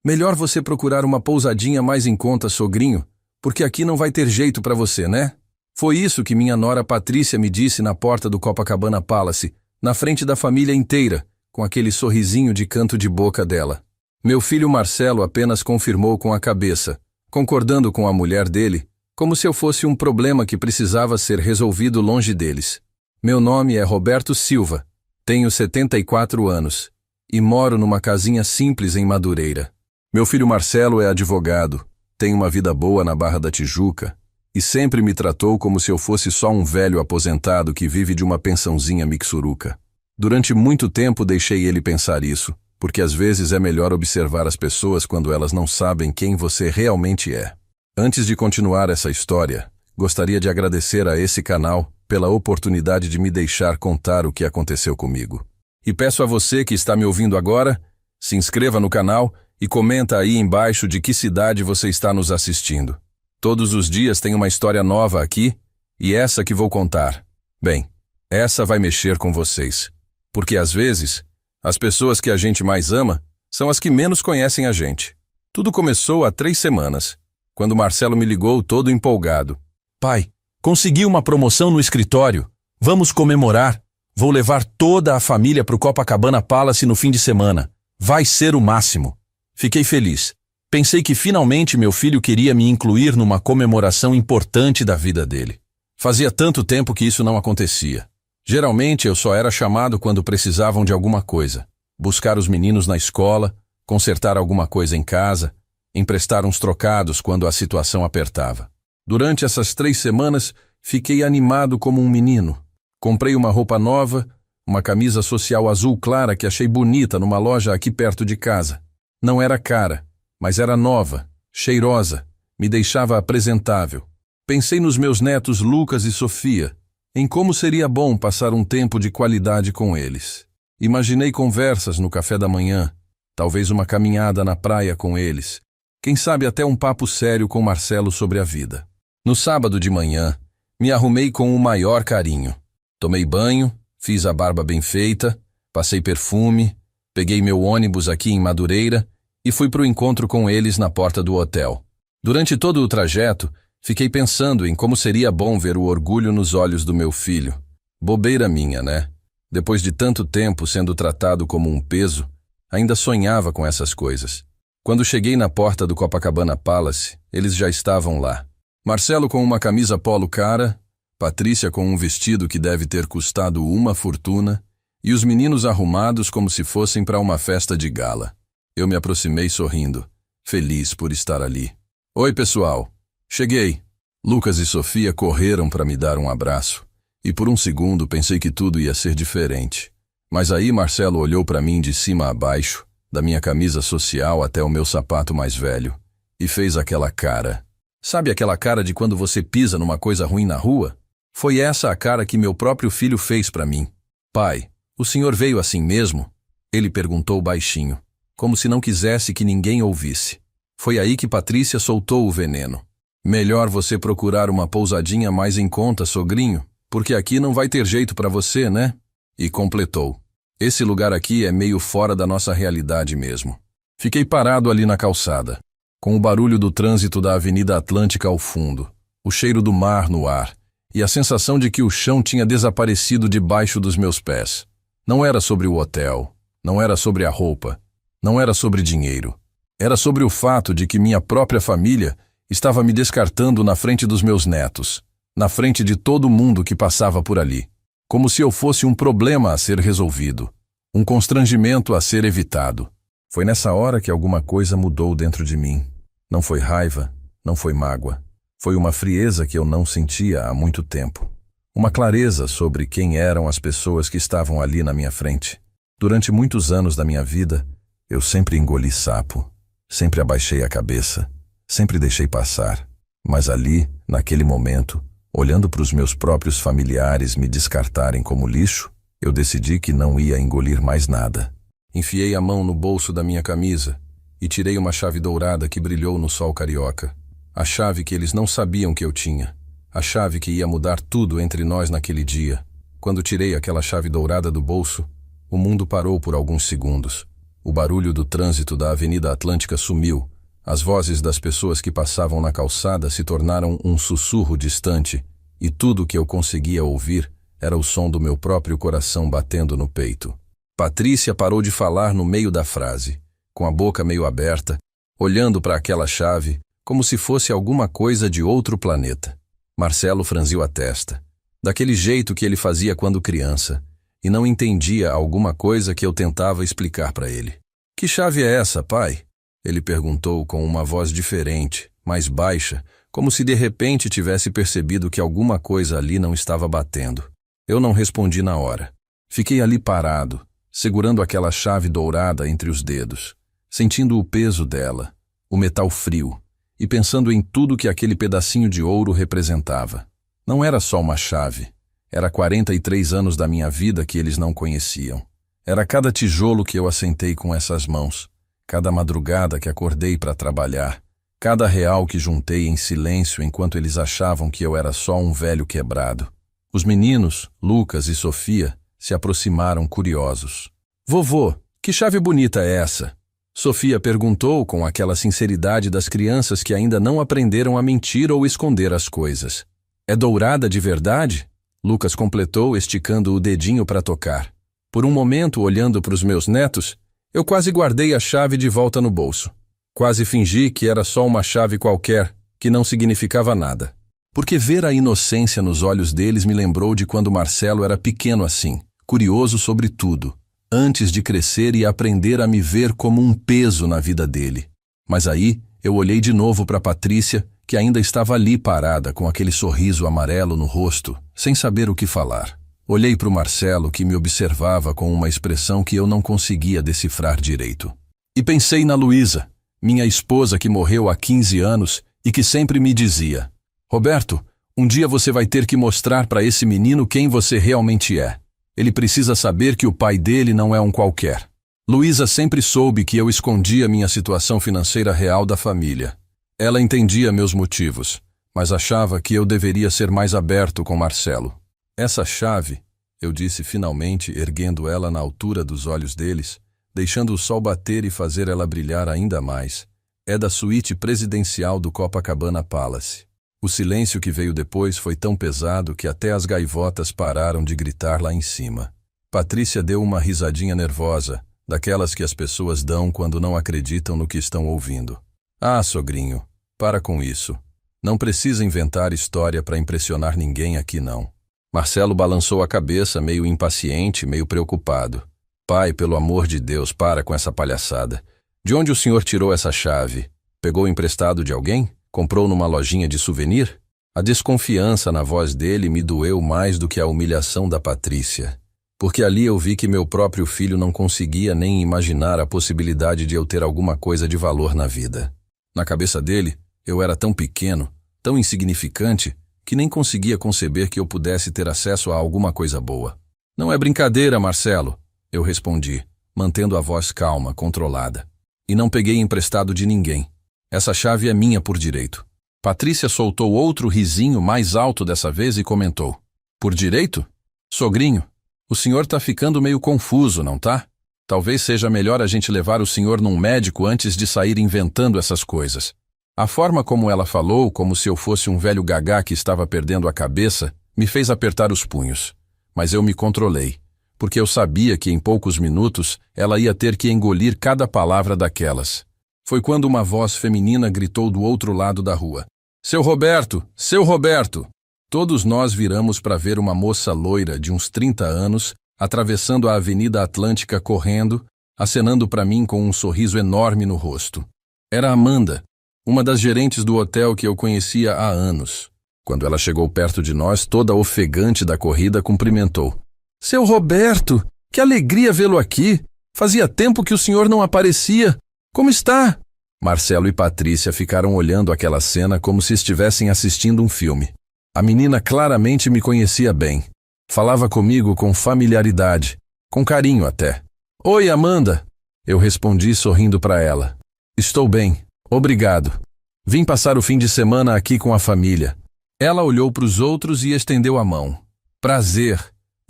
Melhor você procurar uma pousadinha mais em conta, sogrinho, porque aqui não vai ter jeito pra você, né? Foi isso que minha nora Patrícia me disse na porta do Copacabana Palace, na frente da família inteira, com aquele sorrisinho de canto de boca dela. Meu filho Marcelo apenas confirmou com a cabeça, concordando com a mulher dele, como se eu fosse um problema que precisava ser resolvido longe deles. Meu nome é Roberto Silva, tenho 74 anos e moro numa casinha simples em Madureira. Meu filho Marcelo é advogado, tem uma vida boa na Barra da Tijuca e sempre me tratou como se eu fosse só um velho aposentado que vive de uma pensãozinha mixuruca. Durante muito tempo deixei ele pensar isso, porque às vezes é melhor observar as pessoas quando elas não sabem quem você realmente é. Antes de continuar essa história, gostaria de agradecer a esse canal pela oportunidade de me deixar contar o que aconteceu comigo. E peço a você que está me ouvindo agora, se inscreva no canal e comenta aí embaixo de que cidade você está nos assistindo. Todos os dias tem uma história nova aqui, e essa que vou contar. Bem, essa vai mexer com vocês. Porque às vezes, as pessoas que a gente mais ama são as que menos conhecem a gente. Tudo começou há 3 semanas, quando Marcelo me ligou todo empolgado. Pai, consegui uma promoção no escritório. Vamos comemorar. Vou levar toda a família para o Copacabana Palace no fim de semana. Vai ser o máximo. Fiquei feliz. Pensei que finalmente meu filho queria me incluir numa comemoração importante da vida dele. Fazia tanto tempo que isso não acontecia. Geralmente eu só era chamado quando precisavam de alguma coisa. Buscar os meninos na escola, consertar alguma coisa em casa, emprestar uns trocados quando a situação apertava. Durante essas 3 semanas, fiquei animado como um menino. Comprei uma roupa nova, uma camisa social azul clara que achei bonita numa loja aqui perto de casa. Não era cara, mas era nova, cheirosa, me deixava apresentável. Pensei nos meus netos Lucas e Sofia, em como seria bom passar um tempo de qualidade com eles. Imaginei conversas no café da manhã, talvez uma caminhada na praia com eles, quem sabe até um papo sério com Marcelo sobre a vida. No sábado de manhã, me arrumei com o maior carinho. Tomei banho, fiz a barba bem feita, passei perfume, peguei meu ônibus aqui em Madureira e fui para o encontro com eles na porta do hotel. Durante todo o trajeto, fiquei pensando em como seria bom ver o orgulho nos olhos do meu filho. Bobeira minha, né? Depois de tanto tempo sendo tratado como um peso, ainda sonhava com essas coisas. Quando cheguei na porta do Copacabana Palace, eles já estavam lá. Marcelo com uma camisa polo cara, Patrícia com um vestido que deve ter custado uma fortuna, e os meninos arrumados como se fossem para uma festa de gala. Eu me aproximei sorrindo, feliz por estar ali. Oi, pessoal. Cheguei. Lucas e Sofia correram para me dar um abraço, e por um segundo pensei que tudo ia ser diferente. Mas aí Marcelo olhou para mim de cima a baixo, da minha camisa social até o meu sapato mais velho, e fez aquela cara. Sabe aquela cara de quando você pisa numa coisa ruim na rua? Foi essa a cara que meu próprio filho fez para mim. Pai, o senhor veio assim mesmo? Ele perguntou baixinho, como se não quisesse que ninguém ouvisse. Foi aí que Patrícia soltou o veneno. Melhor você procurar uma pousadinha mais em conta, sogrinho, porque aqui não vai ter jeito para você, né? E completou. Esse lugar aqui é meio fora da nossa realidade mesmo. Fiquei parado ali na calçada, com o barulho do trânsito da Avenida Atlântica ao fundo, o cheiro do mar no ar, e a sensação de que o chão tinha desaparecido debaixo dos meus pés. Não era sobre o hotel, não era sobre a roupa, não era sobre dinheiro. Era sobre o fato de que minha própria família estava me descartando na frente dos meus netos, na frente de todo mundo que passava por ali, como se eu fosse um problema a ser resolvido, um constrangimento a ser evitado. Foi nessa hora que alguma coisa mudou dentro de mim. Não foi raiva, não foi mágoa. Foi uma frieza que eu não sentia há muito tempo. Uma clareza sobre quem eram as pessoas que estavam ali na minha frente. Durante muitos anos da minha vida, eu sempre engoli sapo, sempre abaixei a cabeça, sempre deixei passar. Mas ali, naquele momento, olhando para os meus próprios familiares me descartarem como lixo, eu decidi que não ia engolir mais nada. Enfiei a mão no bolso da minha camisa e tirei uma chave dourada que brilhou no sol carioca. A chave que eles não sabiam que eu tinha. A chave que ia mudar tudo entre nós naquele dia. Quando tirei aquela chave dourada do bolso, o mundo parou por alguns segundos. O barulho do trânsito da Avenida Atlântica sumiu. As vozes das pessoas que passavam na calçada se tornaram um sussurro distante, e tudo que eu conseguia ouvir era o som do meu próprio coração batendo no peito. Patrícia parou de falar no meio da frase, com a boca meio aberta, olhando para aquela chave, como se fosse alguma coisa de outro planeta. Marcelo franziu a testa, daquele jeito que ele fazia quando criança, e não entendia alguma coisa que eu tentava explicar para ele. "Que chave é essa, pai?" Ele perguntou com uma voz diferente, mais baixa, como se de repente tivesse percebido que alguma coisa ali não estava batendo. Eu não respondi na hora. Fiquei ali parado, segurando aquela chave dourada entre os dedos, sentindo o peso dela, o metal frio, e pensando em tudo que aquele pedacinho de ouro representava. Não era só uma chave. Era 43 anos da minha vida que eles não conheciam. Era cada tijolo que eu assentei com essas mãos, cada madrugada que acordei para trabalhar, cada real que juntei em silêncio enquanto eles achavam que eu era só um velho quebrado. Os meninos, Lucas e Sofia, se aproximaram curiosos. "Vovô, que chave bonita é essa?" Sofia perguntou com aquela sinceridade das crianças que ainda não aprenderam a mentir ou esconder as coisas. "É dourada de verdade?" Lucas completou, esticando o dedinho para tocar. Por um momento, olhando para os meus netos, eu quase guardei a chave de volta no bolso. Quase fingi que era só uma chave qualquer, que não significava nada. Porque ver a inocência nos olhos deles me lembrou de quando Marcelo era pequeno assim, curioso sobre tudo, antes de crescer e aprender a me ver como um peso na vida dele. Mas aí, eu olhei de novo para Patrícia, que ainda estava ali parada com aquele sorriso amarelo no rosto, sem saber o que falar. Olhei para o Marcelo, que me observava com uma expressão que eu não conseguia decifrar direito. E pensei na Luísa, minha esposa que morreu há 15 anos e que sempre me dizia: "Roberto, um dia você vai ter que mostrar para esse menino quem você realmente é. Ele precisa saber que o pai dele não é um qualquer." Luísa sempre soube que eu escondia minha situação financeira real da família. Ela entendia meus motivos, mas achava que eu deveria ser mais aberto com Marcelo. "Essa chave", eu disse finalmente, erguendo ela na altura dos olhos deles, deixando o sol bater e fazer ela brilhar ainda mais, "é da suíte presidencial do Copacabana Palace." O silêncio que veio depois foi tão pesado que até as gaivotas pararam de gritar lá em cima. Patrícia deu uma risadinha nervosa, daquelas que as pessoas dão quando não acreditam no que estão ouvindo. "Ah, sogrinho, para com isso. Não precisa inventar história para impressionar ninguém aqui não." Marcelo balançou a cabeça, meio impaciente, meio preocupado. "Pai, pelo amor de Deus, para com essa palhaçada. De onde o senhor tirou essa chave? Pegou emprestado de alguém? Comprou numa lojinha de souvenir?" A desconfiança na voz dele me doeu mais do que a humilhação da Patrícia, porque ali eu vi que meu próprio filho não conseguia nem imaginar a possibilidade de eu ter alguma coisa de valor na vida. Na cabeça dele, eu era tão pequeno, tão insignificante, que nem conseguia conceber que eu pudesse ter acesso a alguma coisa boa. "Não é brincadeira, Marcelo", eu respondi, mantendo a voz calma, controlada. "E não peguei emprestado de ninguém. Essa chave é minha por direito." Patrícia soltou outro risinho mais alto dessa vez e comentou: "Por direito? Sogrinho, o senhor tá ficando meio confuso, não tá? Talvez seja melhor a gente levar o senhor num médico antes de sair inventando essas coisas." A forma como ela falou, como se eu fosse um velho gagá que estava perdendo a cabeça, me fez apertar os punhos. Mas eu me controlei, porque eu sabia que em poucos minutos ela ia ter que engolir cada palavra daquelas. Foi quando uma voz feminina gritou do outro lado da rua: "Seu Roberto! Seu Roberto!" Todos nós viramos para ver uma moça loira de uns 30 anos, atravessando a Avenida Atlântica correndo, acenando para mim com um sorriso enorme no rosto. Era Amanda, uma das gerentes do hotel que eu conhecia há anos. Quando ela chegou perto de nós, toda ofegante da corrida, cumprimentou: "Seu Roberto, que alegria vê-lo aqui! Fazia tempo que o senhor não aparecia. Como está?" Marcelo e Patrícia ficaram olhando aquela cena como se estivessem assistindo um filme. A menina claramente me conhecia bem. Falava comigo com familiaridade, com carinho até. "Oi, Amanda!" Eu respondi sorrindo para ela. "Estou bem. Obrigado. Vim passar o fim de semana aqui com a família." Ela olhou para os outros e estendeu a mão. "Prazer.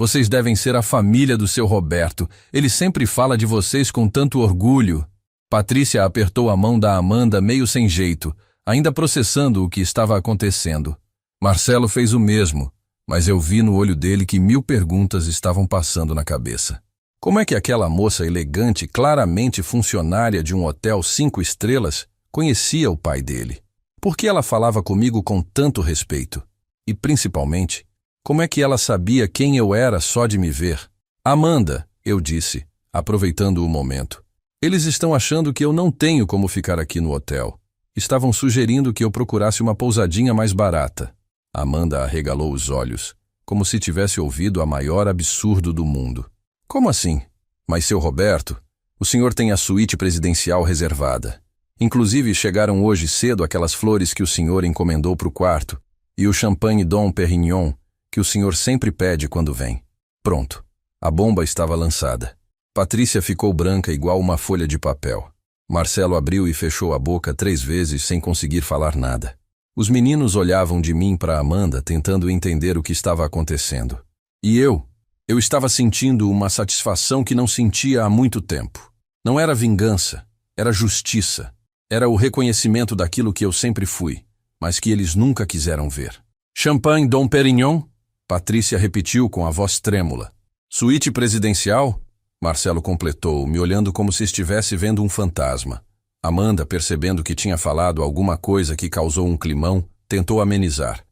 Vocês devem ser a família do seu Roberto. Ele sempre fala de vocês com tanto orgulho. Patrícia apertou a mão da Amanda meio sem jeito, ainda processando o que estava acontecendo. Marcelo fez o mesmo, mas eu vi no olho dele que 1000 perguntas estavam passando na cabeça. Como é que aquela moça elegante, claramente funcionária de um hotel 5 estrelas, conhecia o pai dele? Por que ela falava comigo com tanto respeito? E, principalmente, como é que ela sabia quem eu era só de me ver? Amanda, eu disse, aproveitando o momento. Eles estão achando que eu não tenho como ficar aqui no hotel. Estavam sugerindo que eu procurasse uma pousadinha mais barata. Amanda arregalou os olhos, como se tivesse ouvido a maior absurdo do mundo. Como assim? Mas, seu Roberto, o senhor tem a suíte presidencial reservada. Inclusive, chegaram hoje cedo aquelas flores que o senhor encomendou para o quarto e o champanhe Dom Perignon que o senhor sempre pede quando vem. Pronto. A bomba estava lançada. Patrícia ficou branca igual uma folha de papel. Marcelo abriu e fechou a boca 3 vezes sem conseguir falar nada. Os meninos olhavam de mim para Amanda, tentando entender o que estava acontecendo. E eu estava sentindo uma satisfação que não sentia há muito tempo. Não era vingança, era justiça. Era o reconhecimento daquilo que eu sempre fui, mas que eles nunca quiseram ver. Champanhe Dom Perignon? Patrícia repetiu com a voz trêmula. Suíte presidencial? Marcelo completou, me olhando como se estivesse vendo um fantasma. Amanda, percebendo que tinha falado alguma coisa que causou um climão, tentou amenizar.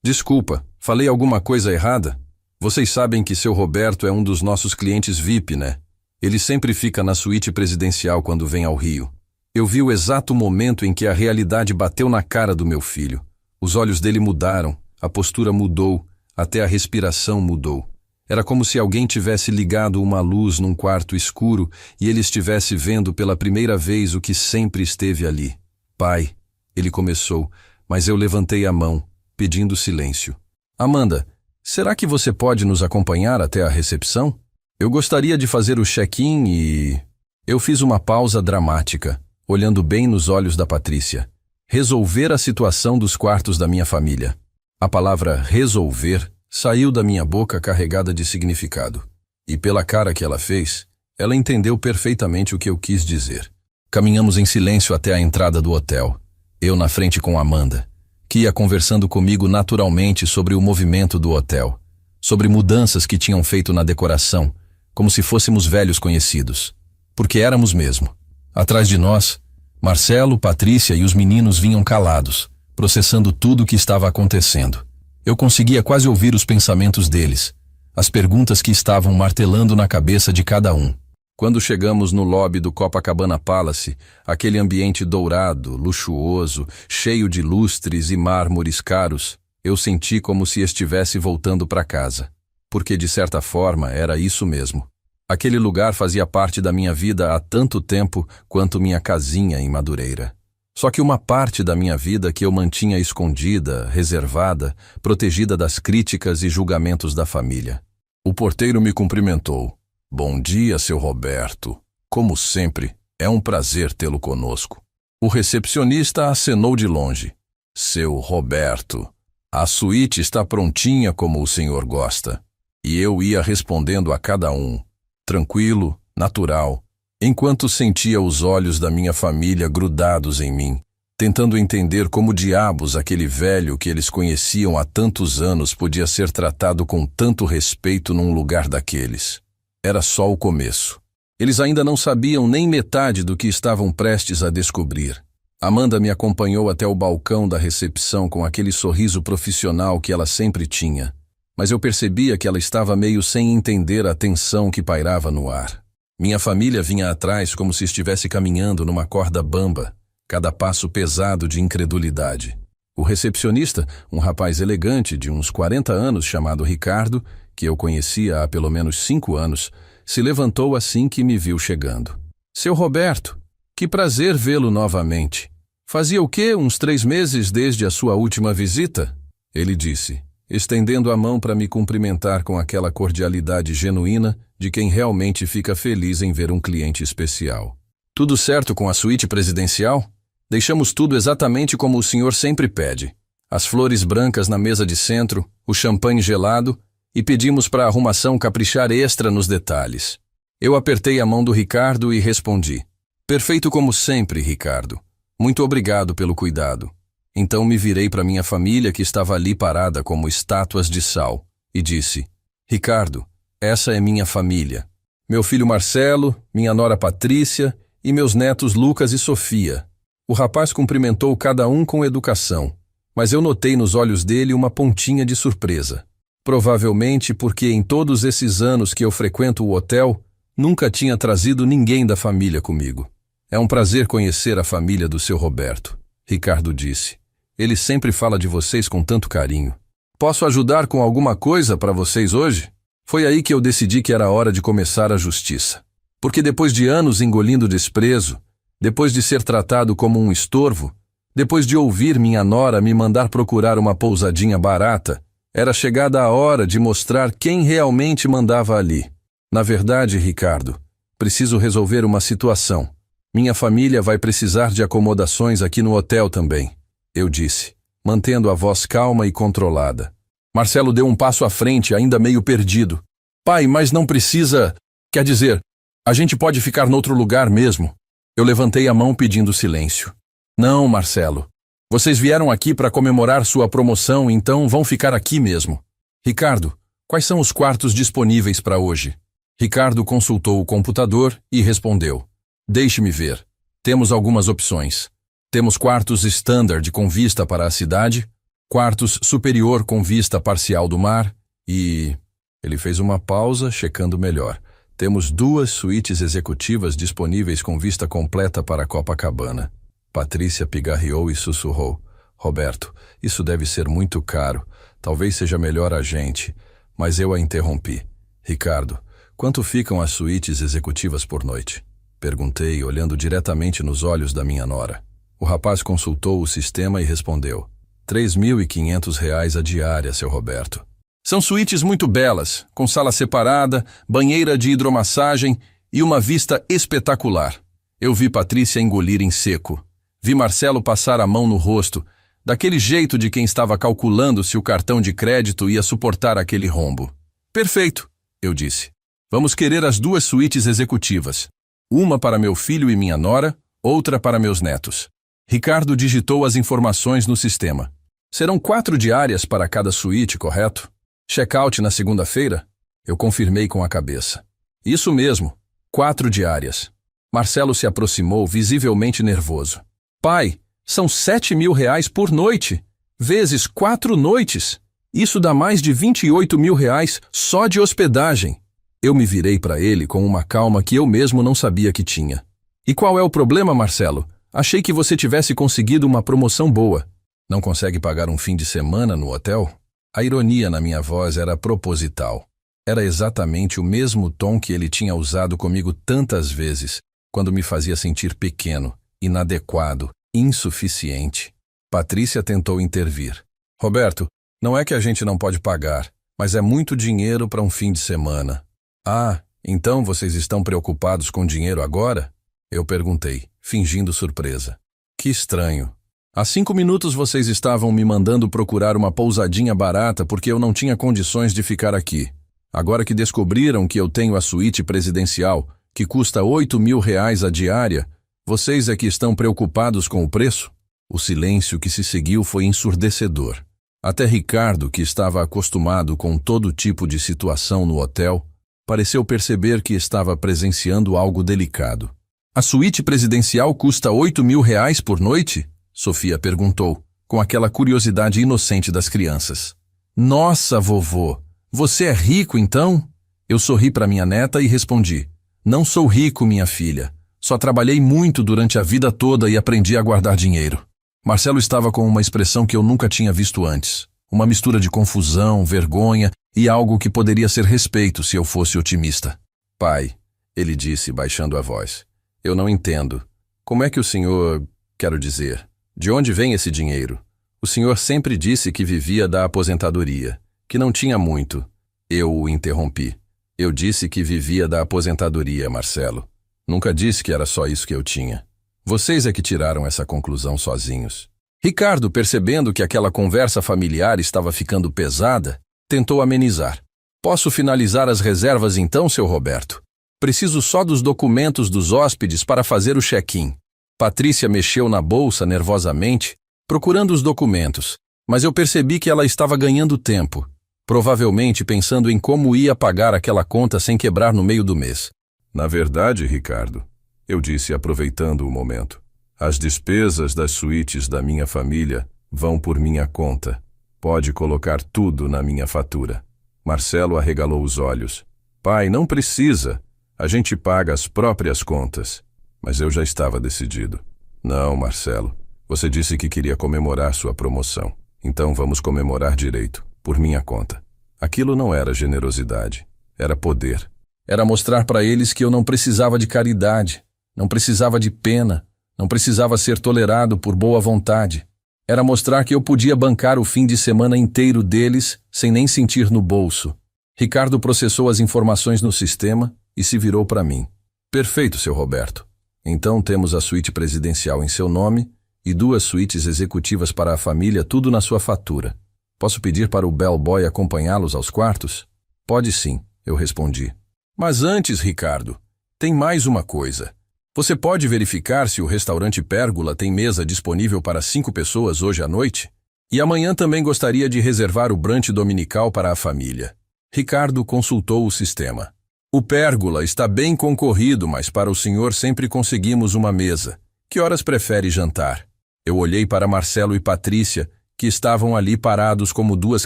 Desculpa, falei alguma coisa errada? Vocês sabem que seu Roberto é um dos nossos clientes VIP, né? Ele sempre fica na suíte presidencial quando vem ao Rio. Eu vi o exato momento em que a realidade bateu na cara do meu filho. Os olhos dele mudaram, a postura mudou, até a respiração mudou. Era como se alguém tivesse ligado uma luz num quarto escuro e ele estivesse vendo pela primeira vez o que sempre esteve ali. Pai, ele começou, mas eu levantei a mão, pedindo silêncio. Amanda, será que você pode nos acompanhar até a recepção? Eu gostaria de fazer o check-in e... Eu fiz uma pausa dramática, olhando bem nos olhos da Patrícia. Resolver a situação dos quartos da minha família. A palavra resolver saiu da minha boca carregada de significado. E pela cara que ela fez, ela entendeu perfeitamente o que eu quis dizer. Caminhamos em silêncio até a entrada do hotel. Eu na frente com Amanda, que ia conversando comigo naturalmente sobre o movimento do hotel, sobre mudanças que tinham feito na decoração, como se fôssemos velhos conhecidos. Porque éramos mesmo. Atrás de nós, Marcelo, Patrícia e os meninos vinham calados, processando tudo o que estava acontecendo. Eu conseguia quase ouvir os pensamentos deles, as perguntas que estavam martelando na cabeça de cada um. Quando chegamos no lobby do Copacabana Palace, aquele ambiente dourado, luxuoso, cheio de lustres e mármores caros, eu senti como se estivesse voltando para casa. Porque, de certa forma, era isso mesmo. Aquele lugar fazia parte da minha vida há tanto tempo quanto minha casinha em Madureira. Só que uma parte da minha vida que eu mantinha escondida, reservada, protegida das críticas e julgamentos da família. O porteiro me cumprimentou. Bom dia, seu Roberto. Como sempre, é um prazer tê-lo conosco. O recepcionista acenou de longe. Seu Roberto, a suíte está prontinha como o senhor gosta. E eu ia respondendo a cada um, tranquilo, natural, enquanto sentia os olhos da minha família grudados em mim, tentando entender como diabos aquele velho que eles conheciam há tantos anos podia ser tratado com tanto respeito num lugar daqueles. Era só o começo. Eles ainda não sabiam nem metade do que estavam prestes a descobrir. Amanda me acompanhou até o balcão da recepção com aquele sorriso profissional que ela sempre tinha, mas eu percebia que ela estava meio sem entender a tensão que pairava no ar. Minha família vinha atrás como se estivesse caminhando numa corda bamba, cada passo pesado de incredulidade. O recepcionista, um rapaz elegante de uns 40 anos chamado Ricardo, que eu conhecia há pelo menos 5 anos, se levantou assim que me viu chegando. Seu Roberto, que prazer vê-lo novamente. Fazia o quê? Uns 3 meses desde a sua última visita? Ele disse, estendendo a mão para me cumprimentar com aquela cordialidade genuína de quem realmente fica feliz em ver um cliente especial. Tudo certo com a suíte presidencial? Deixamos tudo exatamente como o senhor sempre pede. As flores brancas na mesa de centro, o champanhe gelado e pedimos para a arrumação caprichar extra nos detalhes. Eu apertei a mão do Ricardo e respondi: perfeito como sempre, Ricardo. Muito obrigado pelo cuidado. Então me virei para minha família, que estava ali parada como estátuas de sal, e disse: Ricardo, essa é minha família. Meu filho Marcelo, minha nora Patrícia e meus netos Lucas e Sofia. O rapaz cumprimentou cada um com educação, mas eu notei nos olhos dele uma pontinha de surpresa. Provavelmente porque em todos esses anos que eu frequento o hotel, nunca tinha trazido ninguém da família comigo. É um prazer conhecer a família do seu Roberto, Ricardo disse. Ele sempre fala de vocês com tanto carinho. Posso ajudar com alguma coisa para vocês hoje? Foi aí que eu decidi que era hora de começar a justiça. Porque depois de anos engolindo desprezo, depois de ser tratado como um estorvo, depois de ouvir minha nora me mandar procurar uma pousadinha barata, era chegada a hora de mostrar quem realmente mandava ali. Na verdade, Ricardo, preciso resolver uma situação. Minha família vai precisar de acomodações aqui no hotel também, eu disse, mantendo a voz calma e controlada. Marcelo deu um passo à frente, ainda meio perdido. Pai, mas não precisa... Quer dizer, a gente pode ficar noutro lugar mesmo. Eu levantei a mão pedindo silêncio. Não, Marcelo. Vocês vieram aqui para comemorar sua promoção, então vão ficar aqui mesmo. Ricardo, quais são os quartos disponíveis para hoje? Ricardo consultou o computador e respondeu. Deixe-me ver. Temos algumas opções. Temos quartos standard com vista para a cidade, quartos superior com vista parcial do mar e... Ele fez uma pausa, checando melhor. Temos 2 suítes executivas disponíveis com vista completa para Copacabana. Patrícia pigarreou e sussurrou. Roberto, isso deve ser muito caro. Talvez seja melhor a gente. Mas eu a interrompi. Ricardo, quanto ficam as suítes executivas por noite? Perguntei, olhando diretamente nos olhos da minha nora. O rapaz consultou o sistema e respondeu. R$3.500 a diária, seu Roberto. São suítes muito belas, com sala separada, banheira de hidromassagem e uma vista espetacular. Eu vi Patrícia engolir em seco. Vi Marcelo passar a mão no rosto, daquele jeito de quem estava calculando se o cartão de crédito ia suportar aquele rombo. Perfeito, eu disse. Vamos querer as 2 suítes executivas. Uma para meu filho e minha nora, outra para meus netos. Ricardo digitou as informações no sistema. Serão 4 diárias para cada suíte, correto? Check-out na segunda-feira? Eu confirmei com a cabeça. Isso mesmo, 4 diárias. Marcelo se aproximou, visivelmente nervoso. Pai, são R$7.000 por noite, vezes 4 noites. Isso dá mais de R$28.000 só de hospedagem. Eu me virei para ele com uma calma que eu mesmo não sabia que tinha. E qual é o problema, Marcelo? Achei que você tivesse conseguido uma promoção boa. Não consegue pagar um fim de semana no hotel? A ironia na minha voz era proposital. Era exatamente o mesmo tom que ele tinha usado comigo tantas vezes, quando me fazia sentir pequeno, inadequado, insuficiente. Patrícia tentou intervir. Roberto, não é que a gente não pode pagar, mas é muito dinheiro para um fim de semana. Ah, então vocês estão preocupados com dinheiro agora? Eu perguntei, fingindo surpresa. Que estranho. Há 5 minutos vocês estavam me mandando procurar uma pousadinha barata porque eu não tinha condições de ficar aqui. Agora que descobriram que eu tenho a suíte presidencial, que custa R$8.000 a diária, vocês é que estão preocupados com o preço? O silêncio que se seguiu foi ensurdecedor. Até Ricardo, que estava acostumado com todo tipo de situação no hotel, pareceu perceber que estava presenciando algo delicado. A suíte presidencial custa R$8.000 por noite? Sofia perguntou, com aquela curiosidade inocente das crianças. Nossa, vovô, você é rico então? Eu sorri para minha neta e respondi. Não sou rico, minha filha. Só trabalhei muito durante a vida toda e aprendi a guardar dinheiro. Marcelo estava com uma expressão que eu nunca tinha visto antes. Uma mistura de confusão, vergonha e algo que poderia ser respeito se eu fosse otimista. Pai, ele disse, baixando a voz. Eu não entendo. Como é que o senhor... Quero dizer... De onde vem esse dinheiro? O senhor sempre disse que vivia da aposentadoria, que não tinha muito. Eu o interrompi. Eu disse que vivia da aposentadoria, Marcelo. Nunca disse que era só isso que eu tinha. Vocês é que tiraram essa conclusão sozinhos. Ricardo, percebendo que aquela conversa familiar estava ficando pesada, tentou amenizar. Posso finalizar as reservas então, seu Roberto? Preciso só dos documentos dos hóspedes para fazer o check-in. Patrícia mexeu na bolsa nervosamente, procurando os documentos, mas eu percebi que ela estava ganhando tempo, provavelmente pensando em como ia pagar aquela conta sem quebrar no meio do mês. Na verdade, Ricardo, eu disse aproveitando o momento, as despesas das suítes da minha família vão por minha conta. Pode colocar tudo na minha fatura. Marcelo arregalou os olhos. Pai, não precisa. A gente paga as próprias contas. Mas eu já estava decidido. Não, Marcelo. Você disse que queria comemorar sua promoção. Então vamos comemorar direito, por minha conta. Aquilo não era generosidade. Era poder. Era mostrar para eles que eu não precisava de caridade, não precisava de pena, não precisava ser tolerado por boa vontade. Era mostrar que eu podia bancar o fim de semana inteiro deles sem nem sentir no bolso. Ricardo processou as informações no sistema e se virou para mim. Perfeito, seu Roberto. Então temos a suíte presidencial em seu nome e 2 suítes executivas para a família, tudo na sua fatura. Posso pedir para o bellboy acompanhá-los aos quartos? Pode sim, eu respondi. Mas antes, Ricardo, tem mais uma coisa. Você pode verificar se o restaurante Pérgola tem mesa disponível para 5 pessoas hoje à noite? E amanhã também gostaria de reservar o brunch dominical para a família. Ricardo consultou o sistema. O Pérgola está bem concorrido, mas para o senhor sempre conseguimos uma mesa. Que horas prefere jantar? Eu olhei para Marcelo e Patrícia, que estavam ali parados como 2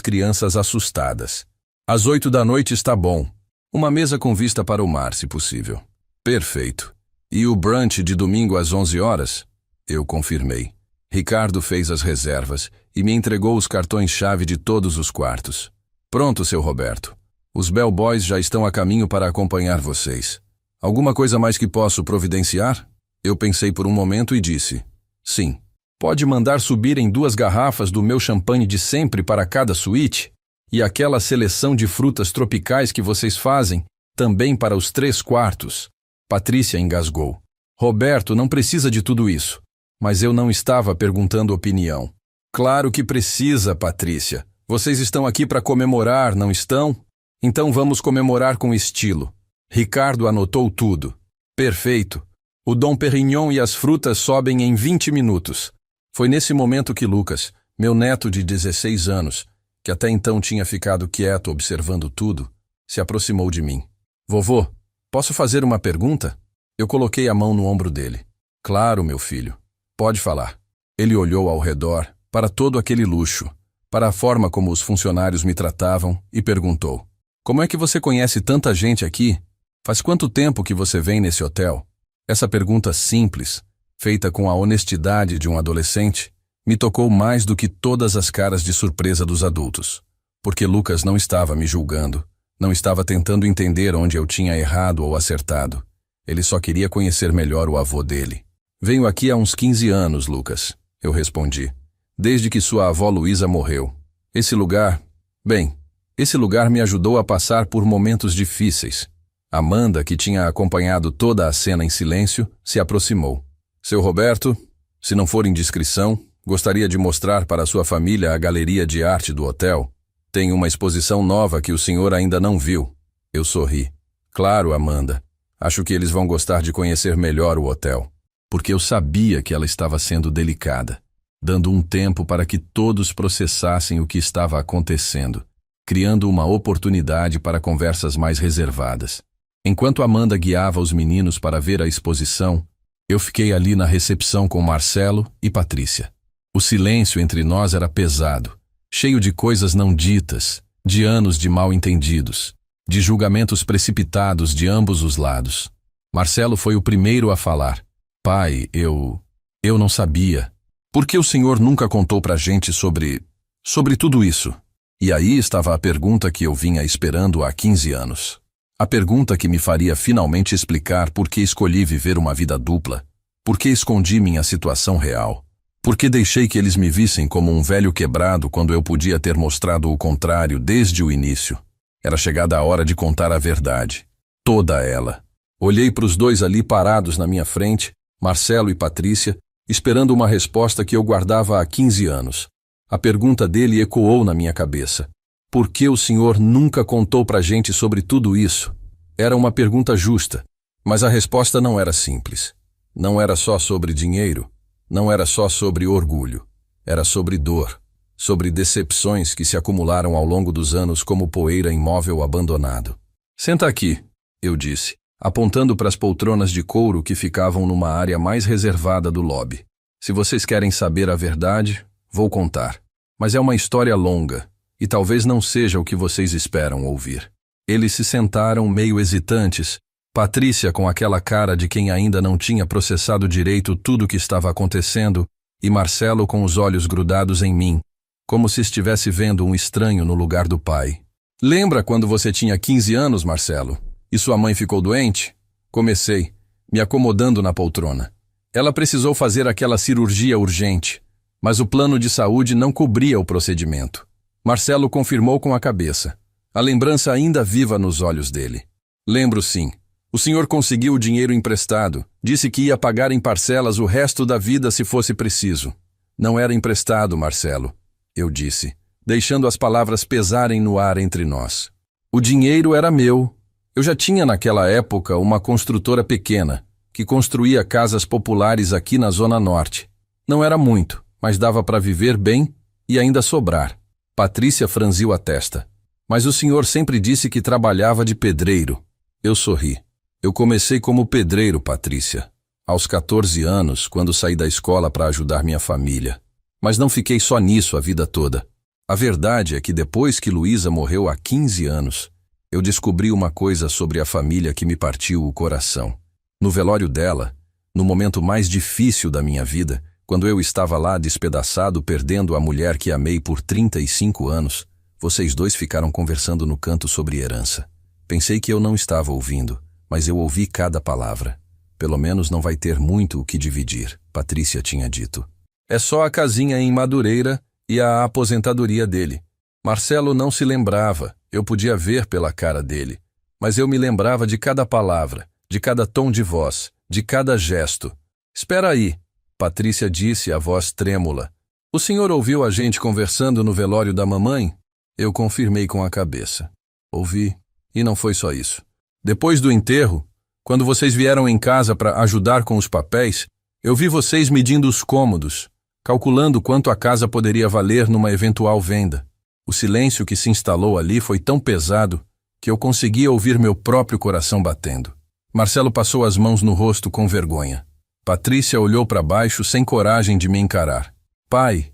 crianças assustadas. Às 8 da noite está bom. Uma mesa com vista para o mar, se possível. Perfeito. E o brunch de domingo às 11 horas? Eu confirmei. Ricardo fez as reservas e me entregou os cartões-chave de todos os quartos. Pronto, seu Roberto. Os bellboys já estão a caminho para acompanhar vocês. Alguma coisa mais que posso providenciar? Eu pensei por um momento e disse, sim. Pode mandar subirem 2 garrafas do meu champanhe de sempre para cada suíte? E aquela seleção de frutas tropicais que vocês fazem, também para os 3 quartos. Patrícia engasgou. Roberto, não precisa de tudo isso. Mas eu não estava perguntando opinião. Claro que precisa, Patrícia. Vocês estão aqui para comemorar, não estão? Então vamos comemorar com estilo. Ricardo anotou tudo. Perfeito. O Dom Perignon e as frutas sobem em 20 minutos. Foi nesse momento que Lucas, meu neto de 16 anos, que até então tinha ficado quieto observando tudo, se aproximou de mim. Vovô, posso fazer uma pergunta? Eu coloquei a mão no ombro dele. Claro, meu filho. Pode falar. Ele olhou ao redor, para todo aquele luxo, para a forma como os funcionários me tratavam e perguntou. Como é que você conhece tanta gente aqui? Faz quanto tempo que você vem nesse hotel? Essa pergunta simples, feita com a honestidade de um adolescente, me tocou mais do que todas as caras de surpresa dos adultos. Porque Lucas não estava me julgando, não estava tentando entender onde eu tinha errado ou acertado. Ele só queria conhecer melhor o avô dele. Venho aqui há uns 15 anos, Lucas, eu respondi. Desde que sua avó Luísa morreu. Esse lugar me ajudou a passar por momentos difíceis. Amanda, que tinha acompanhado toda a cena em silêncio, se aproximou. Seu Roberto, se não for indiscrição, gostaria de mostrar para sua família a galeria de arte do hotel. Tem uma exposição nova que o senhor ainda não viu. Eu sorri. Claro, Amanda. Acho que eles vão gostar de conhecer melhor o hotel. Porque eu sabia que ela estava sendo delicada, dando um tempo para que todos processassem o que estava acontecendo, criando uma oportunidade para conversas mais reservadas. Enquanto Amanda guiava os meninos para ver a exposição, eu fiquei ali na recepção com Marcelo e Patrícia. O silêncio entre nós era pesado, cheio de coisas não ditas, de anos de mal-entendidos, de julgamentos precipitados de ambos os lados. Marcelo foi o primeiro a falar. Pai, eu não sabia. Por que o senhor nunca contou pra gente sobre tudo isso? E aí estava a pergunta que eu vinha esperando há 15 anos. A pergunta que me faria finalmente explicar por que escolhi viver uma vida dupla, por que escondi minha situação real, por que deixei que eles me vissem como um velho quebrado quando eu podia ter mostrado o contrário desde o início. Era chegada a hora de contar a verdade, toda ela. Olhei para os 2 ali parados na minha frente, Marcelo e Patrícia, esperando uma resposta que eu guardava há 15 anos. A pergunta dele ecoou na minha cabeça. Por que o senhor nunca contou pra gente sobre tudo isso? Era uma pergunta justa, mas a resposta não era simples. Não era só sobre dinheiro, não era só sobre orgulho. Era sobre dor, sobre decepções que se acumularam ao longo dos anos como poeira em móvel abandonado. Senta aqui, eu disse, apontando para as poltronas de couro que ficavam numa área mais reservada do lobby. Se vocês querem saber a verdade, vou contar. Mas é uma história longa, e talvez não seja o que vocês esperam ouvir. Eles se sentaram meio hesitantes, Patrícia com aquela cara de quem ainda não tinha processado direito tudo o que estava acontecendo, e Marcelo com os olhos grudados em mim, como se estivesse vendo um estranho no lugar do pai. Lembra quando você tinha 15 anos, Marcelo, e sua mãe ficou doente? Comecei, me acomodando na poltrona. Ela precisou fazer aquela cirurgia urgente, mas o plano de saúde não cobria o procedimento. Marcelo confirmou com a cabeça, a lembrança ainda viva nos olhos dele. Lembro sim. O senhor conseguiu o dinheiro emprestado, disse que ia pagar em parcelas o resto da vida se fosse preciso. Não era emprestado, Marcelo, eu disse, deixando as palavras pesarem no ar entre nós. O dinheiro era meu. Eu já tinha naquela época uma construtora pequena, que construía casas populares aqui na Zona Norte. Não era muito, mas dava para viver bem e ainda sobrar. Patrícia franziu a testa. Mas o senhor sempre disse que trabalhava de pedreiro. Eu sorri. Eu comecei como pedreiro, Patrícia, aos 14 anos, quando saí da escola para ajudar minha família. Mas não fiquei só nisso a vida toda. A verdade é que depois que Luísa morreu há 15 anos, eu descobri uma coisa sobre a família que me partiu o coração. No velório dela, no momento mais difícil da minha vida, quando eu estava lá despedaçado perdendo a mulher que amei por 35 anos, vocês dois ficaram conversando no canto sobre herança. Pensei que eu não estava ouvindo, mas eu ouvi cada palavra. Pelo menos não vai ter muito o que dividir, Patrícia tinha dito. É só a casinha em Madureira e a aposentadoria dele. Marcelo não se lembrava, eu podia ver pela cara dele. Mas eu me lembrava de cada palavra, de cada tom de voz, de cada gesto. Espera aí, Patrícia disse, a voz trêmula. O senhor ouviu a gente conversando no velório da mamãe? Eu confirmei com a cabeça. Ouvi, e não foi só isso. Depois do enterro, quando vocês vieram em casa para ajudar com os papéis, eu vi vocês medindo os cômodos, calculando quanto a casa poderia valer numa eventual venda. O silêncio que se instalou ali foi tão pesado que eu conseguia ouvir meu próprio coração batendo. Marcelo passou as mãos no rosto com vergonha. Patrícia olhou para baixo sem coragem de me encarar. Pai,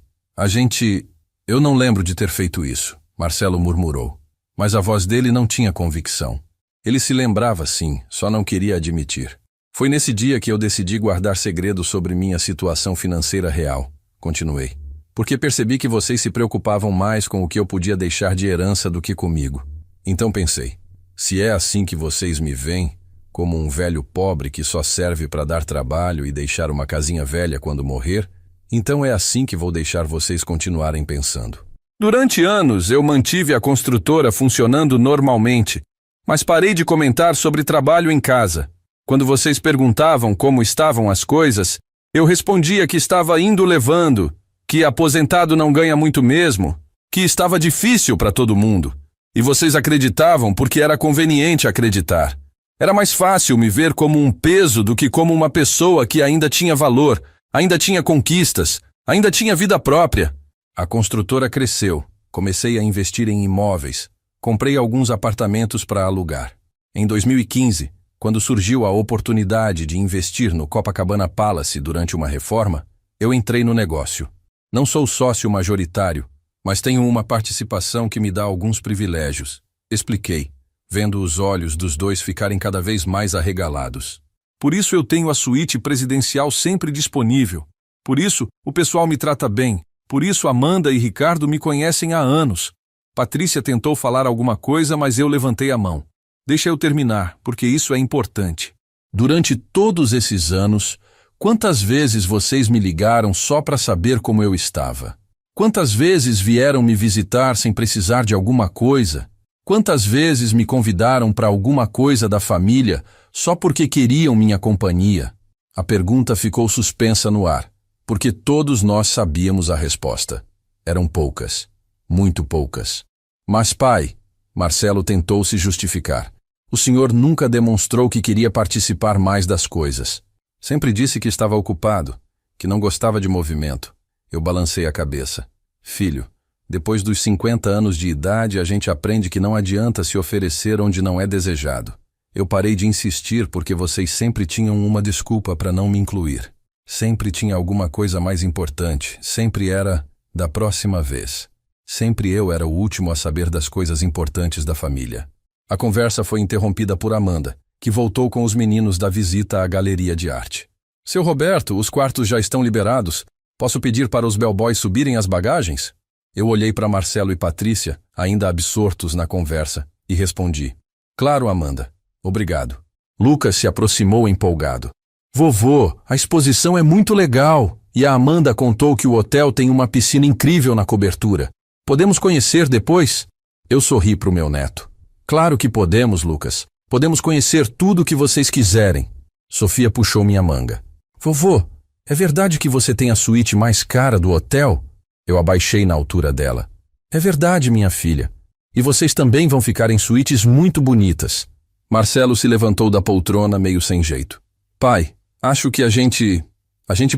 eu não lembro de ter feito isso, Marcelo murmurou. Mas a voz dele não tinha convicção. Ele se lembrava sim, só não queria admitir. Foi nesse dia que eu decidi guardar segredo sobre minha situação financeira real, continuei. Porque percebi que vocês se preocupavam mais com o que eu podia deixar de herança do que comigo. Então pensei, se é assim que vocês me veem, como um velho pobre que só serve para dar trabalho e deixar uma casinha velha quando morrer, então é assim que vou deixar vocês continuarem pensando. Durante anos eu mantive a construtora funcionando normalmente, mas parei de comentar sobre trabalho em casa. Quando vocês perguntavam como estavam as coisas, eu respondia que estava indo levando, que aposentado não ganha muito mesmo, que estava difícil para todo mundo. E vocês acreditavam porque era conveniente acreditar. Era mais fácil me ver como um peso do que como uma pessoa que ainda tinha valor, ainda tinha conquistas, ainda tinha vida própria. A construtora cresceu. Comecei a investir em imóveis. Comprei alguns apartamentos para alugar. Em 2015, quando surgiu a oportunidade de investir no Copacabana Palace durante uma reforma, eu entrei no negócio. Não sou sócio majoritário, mas tenho uma participação que me dá alguns privilégios. Expliquei, vendo os olhos dos dois ficarem cada vez mais arregalados. Por isso eu tenho a suíte presidencial sempre disponível. Por isso o pessoal me trata bem. Por isso Amanda e Ricardo me conhecem há anos. Patrícia tentou falar alguma coisa, mas eu levantei a mão. Deixa eu terminar, porque isso é importante. Durante todos esses anos, quantas vezes vocês me ligaram só para saber como eu estava? Quantas vezes vieram me visitar sem precisar de alguma coisa? Quantas vezes me convidaram para alguma coisa da família só porque queriam minha companhia? A pergunta ficou suspensa no ar, porque todos nós sabíamos a resposta. Eram poucas, muito poucas. Mas, pai, Marcelo tentou se justificar. O senhor nunca demonstrou que queria participar mais das coisas. Sempre disse que estava ocupado, que não gostava de movimento. Eu balancei a cabeça. Filho, depois dos 50 anos de idade, a gente aprende que não adianta se oferecer onde não é desejado. Eu parei de insistir porque vocês sempre tinham uma desculpa para não me incluir. Sempre tinha alguma coisa mais importante, sempre era da próxima vez. Sempre eu era o último a saber das coisas importantes da família. A conversa foi interrompida por Amanda, que voltou com os meninos da visita à galeria de arte. Seu Roberto, os quartos já estão liberados. Posso pedir para os bellboys subirem as bagagens? Eu olhei para Marcelo e Patrícia, ainda absortos na conversa, e respondi. Claro, Amanda. Obrigado. Lucas se aproximou empolgado. Vovô, a exposição é muito legal. E a Amanda contou que o hotel tem uma piscina incrível na cobertura. Podemos conhecer depois? Eu sorri para o meu neto. Claro que podemos, Lucas. Podemos conhecer tudo o que vocês quiserem. Sofia puxou minha manga. Vovô, é verdade que você tem a suíte mais cara do hotel? Eu abaixei na altura dela. É verdade, minha filha. E vocês também vão ficar em suítes muito bonitas. Marcelo se levantou da poltrona meio sem jeito. Pai, acho que a gente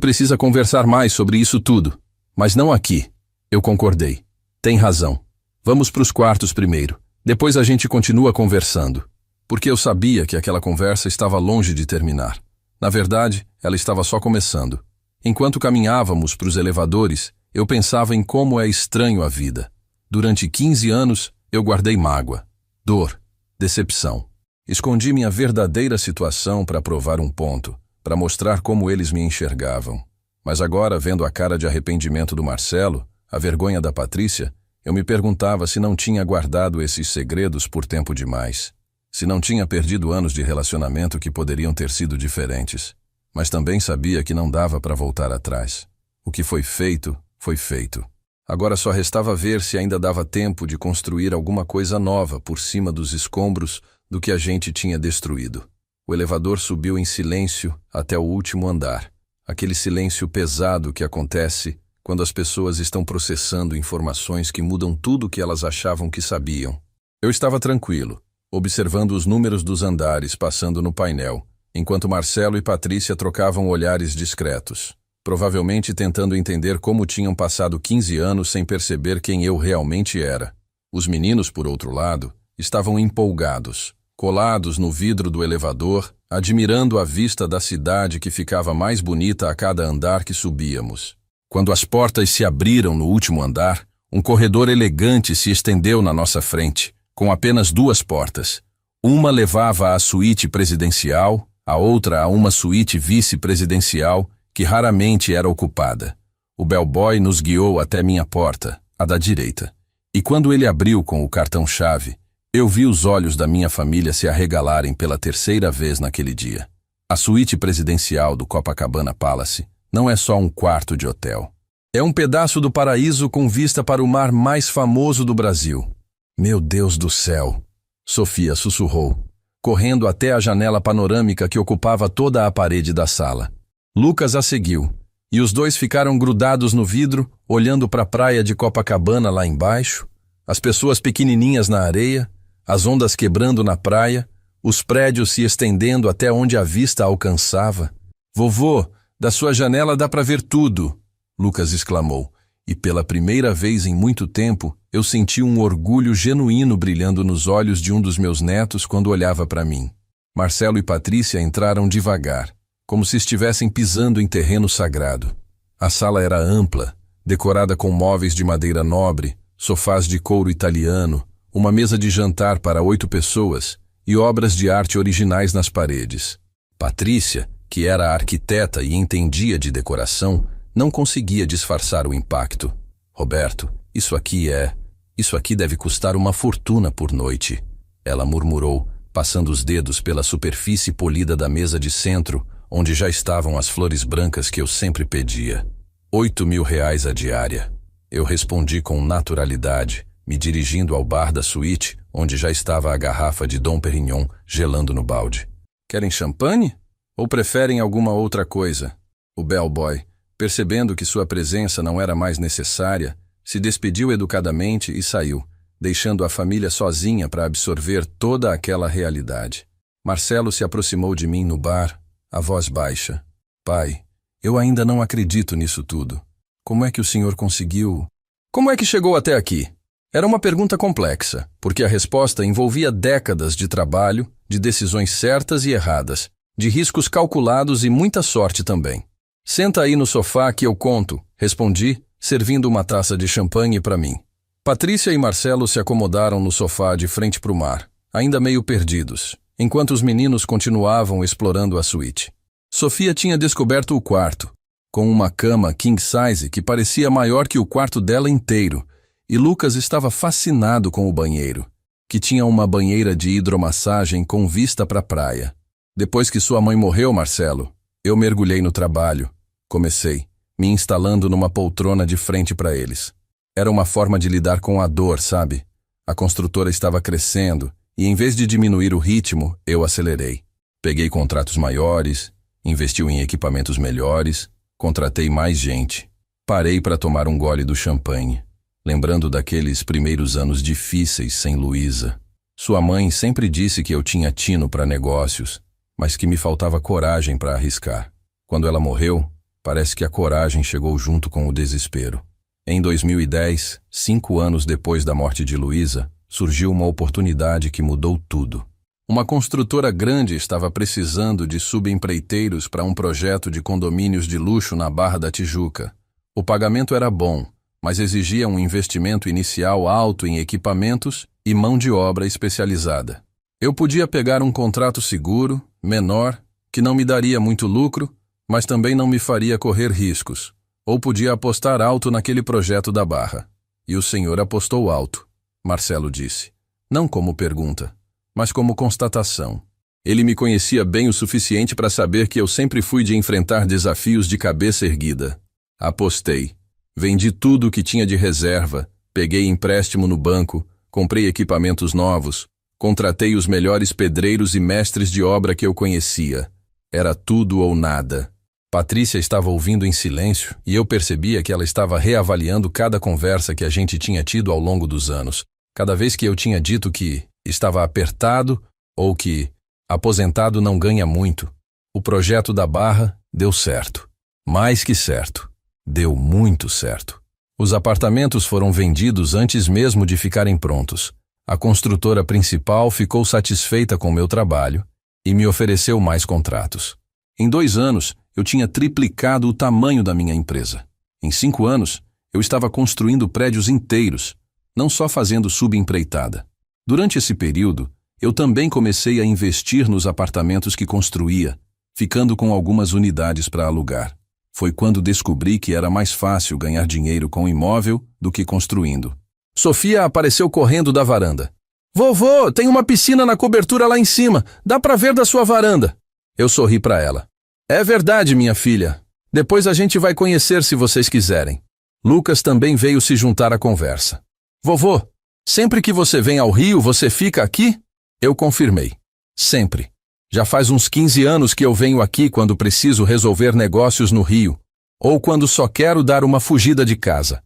precisa conversar mais sobre isso tudo. Mas não aqui. Eu concordei. Tem razão. Vamos para os quartos primeiro. Depois a gente continua conversando. Porque eu sabia que aquela conversa estava longe de terminar. Na verdade, ela estava só começando. Enquanto caminhávamos para os elevadores, eu pensava em como é estranho a vida. Durante 15 anos, eu guardei mágoa, dor, decepção. Escondi minha verdadeira situação para provar um ponto, para mostrar como eles me enxergavam. Mas agora, vendo a cara de arrependimento do Marcelo, a vergonha da Patrícia, eu me perguntava se não tinha guardado esses segredos por tempo demais. Se não tinha perdido anos de relacionamento que poderiam ter sido diferentes. Mas também sabia que não dava para voltar atrás. O que foi feito, foi feito. Agora só restava ver se ainda dava tempo de construir alguma coisa nova por cima dos escombros do que a gente tinha destruído. O elevador subiu em silêncio até o último andar. Aquele silêncio pesado que acontece quando as pessoas estão processando informações que mudam tudo o que elas achavam que sabiam. Eu estava tranquilo, observando os números dos andares passando no painel, enquanto Marcelo e Patrícia trocavam olhares discretos, provavelmente tentando entender como tinham passado 15 anos sem perceber quem eu realmente era. Os meninos, por outro lado, estavam empolgados, colados no vidro do elevador, admirando a vista da cidade que ficava mais bonita a cada andar que subíamos. Quando as portas se abriram no último andar, um corredor elegante se estendeu na nossa frente, com apenas 2 portas. Uma levava à suíte presidencial, a outra a uma suíte vice-presidencial, que raramente era ocupada. O bellboy nos guiou até minha porta, a da direita. E quando ele abriu com o cartão-chave, eu vi os olhos da minha família se arregalarem pela 3ª vez naquele dia. A suíte presidencial do Copacabana Palace não é só um quarto de hotel. É um pedaço do paraíso com vista para o mar mais famoso do Brasil. Meu Deus do céu! Sofia sussurrou, correndo até a janela panorâmica que ocupava toda a parede da sala. Lucas a seguiu, e os dois ficaram grudados no vidro, olhando para a praia de Copacabana lá embaixo, as pessoas pequenininhas na areia, as ondas quebrando na praia, os prédios se estendendo até onde a vista alcançava. Vovô, da sua janela dá para ver tudo, Lucas exclamou, e pela primeira vez em muito tempo eu senti um orgulho genuíno brilhando nos olhos de um dos meus netos quando olhava para mim. Marcelo e Patrícia entraram devagar, como se estivessem pisando em terreno sagrado. A sala era ampla, decorada com móveis de madeira nobre, sofás de couro italiano, uma mesa de jantar para 8 pessoas e obras de arte originais nas paredes. Patrícia, que era arquiteta e entendia de decoração, não conseguia disfarçar o impacto. Roberto, isso aqui deve custar uma fortuna por noite, ela murmurou, passando os dedos pela superfície polida da mesa de centro, onde já estavam as flores brancas que eu sempre pedia. 8.000 reais a diária. Eu respondi com naturalidade, me dirigindo ao bar da suíte, onde já estava a garrafa de Dom Perignon gelando no balde. Querem champanhe? Ou preferem alguma outra coisa? O bellboy, percebendo que sua presença não era mais necessária, se despediu educadamente e saiu, deixando a família sozinha para absorver toda aquela realidade. Marcelo se aproximou de mim no bar, a voz baixa. Pai, eu ainda não acredito nisso tudo. Como é que o senhor conseguiu? Como é que chegou até aqui? Era uma pergunta complexa, porque a resposta envolvia décadas de trabalho, de decisões certas e erradas, de riscos calculados e muita sorte também. Senta aí no sofá que eu conto, respondi, servindo uma taça de champanhe para mim. Patrícia e Marcelo se acomodaram no sofá de frente para o mar, ainda meio perdidos, enquanto os meninos continuavam explorando a suíte. Sofia tinha descoberto o quarto, com uma cama king size que parecia maior que o quarto dela inteiro, e Lucas estava fascinado com o banheiro, que tinha uma banheira de hidromassagem com vista para a praia. Depois que sua mãe morreu, Marcelo, eu mergulhei no trabalho. Comecei, me instalando numa poltrona de frente para eles. Era uma forma de lidar com a dor, sabe? A construtora estava crescendo, e em vez de diminuir o ritmo, eu acelerei. Peguei contratos maiores, investi em equipamentos melhores, contratei mais gente. Parei para tomar um gole do champanhe, lembrando daqueles primeiros anos difíceis sem Luísa. Sua mãe sempre disse que eu tinha tino para negócios, mas que me faltava coragem para arriscar. Quando ela morreu, parece que a coragem chegou junto com o desespero. Em 2010, 5 anos depois da morte de Luísa, surgiu uma oportunidade que mudou tudo. Uma construtora grande estava precisando de subempreiteiros para um projeto de condomínios de luxo na Barra da Tijuca. O pagamento era bom, mas exigia um investimento inicial alto em equipamentos e mão de obra especializada. Eu podia pegar um contrato seguro, menor, que não me daria muito lucro, mas também não me faria correr riscos, ou podia apostar alto naquele projeto da Barra. E o senhor apostou alto, Marcelo disse, não como pergunta, mas como constatação. Ele me conhecia bem o suficiente para saber que eu sempre fui de enfrentar desafios de cabeça erguida. Apostei. Vendi tudo o que tinha de reserva, peguei empréstimo no banco, comprei equipamentos novos, contratei os melhores pedreiros e mestres de obra que eu conhecia. Era tudo ou nada. Patrícia estava ouvindo em silêncio e eu percebia que ela estava reavaliando cada conversa que a gente tinha tido ao longo dos anos. Cada vez que eu tinha dito que estava apertado ou que aposentado não ganha muito, o projeto da Barra deu certo. Mais que certo. Deu muito certo. Os apartamentos foram vendidos antes mesmo de ficarem prontos. A construtora principal ficou satisfeita com meu trabalho e me ofereceu mais contratos. Em 2 anos, eu tinha triplicado o tamanho da minha empresa. Em 5 anos, eu estava construindo prédios inteiros, não só fazendo subempreitada. Durante esse período, eu também comecei a investir nos apartamentos que construía, ficando com algumas unidades para alugar. Foi quando descobri que era mais fácil ganhar dinheiro com imóvel do que construindo. Sofia apareceu correndo da varanda. Vovô, tem uma piscina na cobertura lá em cima. Dá para ver da sua varanda. Eu sorri para ela. É verdade, minha filha. Depois a gente vai conhecer se vocês quiserem. Lucas também veio se juntar à conversa. Vovô, sempre que você vem ao Rio, você fica aqui? Eu confirmei. Sempre. Já faz uns 15 anos que eu venho aqui quando preciso resolver negócios no Rio, ou quando só quero dar uma fugida de casa.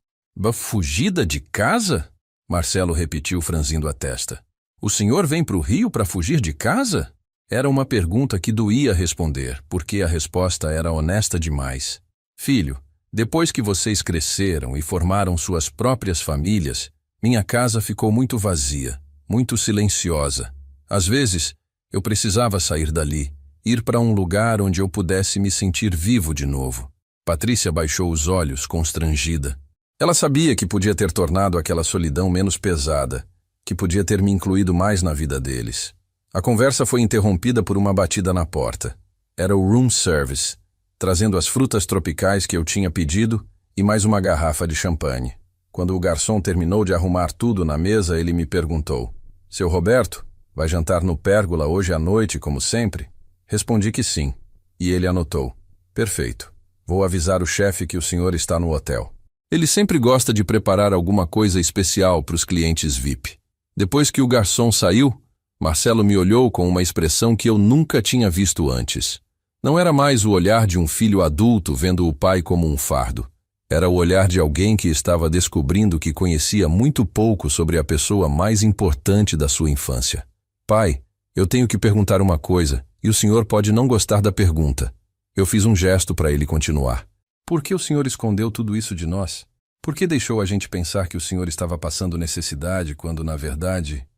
Fugida de casa? Marcelo repetiu franzindo a testa. O senhor vem para o Rio para fugir de casa? Era uma pergunta que doía responder, porque a resposta era honesta demais. Filho, depois que vocês cresceram e formaram suas próprias famílias, minha casa ficou muito vazia, muito silenciosa. Às vezes, eu precisava sair dali, ir para um lugar onde eu pudesse me sentir vivo de novo. Patrícia baixou os olhos, constrangida. Ela sabia que podia ter tornado aquela solidão menos pesada, que podia ter me incluído mais na vida deles. A conversa foi interrompida por uma batida na porta. Era o room service, trazendo as frutas tropicais que eu tinha pedido e mais uma garrafa de champanhe. Quando o garçom terminou de arrumar tudo na mesa, ele me perguntou: Seu Roberto, vai jantar no Pérgola hoje à noite, como sempre? Respondi que sim. E ele anotou: Perfeito. Vou avisar o chefe que o senhor está no hotel. Ele sempre gosta de preparar alguma coisa especial para os clientes VIP. Depois que o garçom saiu, Marcelo me olhou com uma expressão que eu nunca tinha visto antes. Não era mais o olhar de um filho adulto vendo o pai como um fardo. Era o olhar de alguém que estava descobrindo que conhecia muito pouco sobre a pessoa mais importante da sua infância. Pai, eu tenho que perguntar uma coisa, e o senhor pode não gostar da pergunta. Eu fiz um gesto para ele continuar. Por que o senhor escondeu tudo isso de nós? Por que deixou a gente pensar que o senhor estava passando necessidade quando na verdade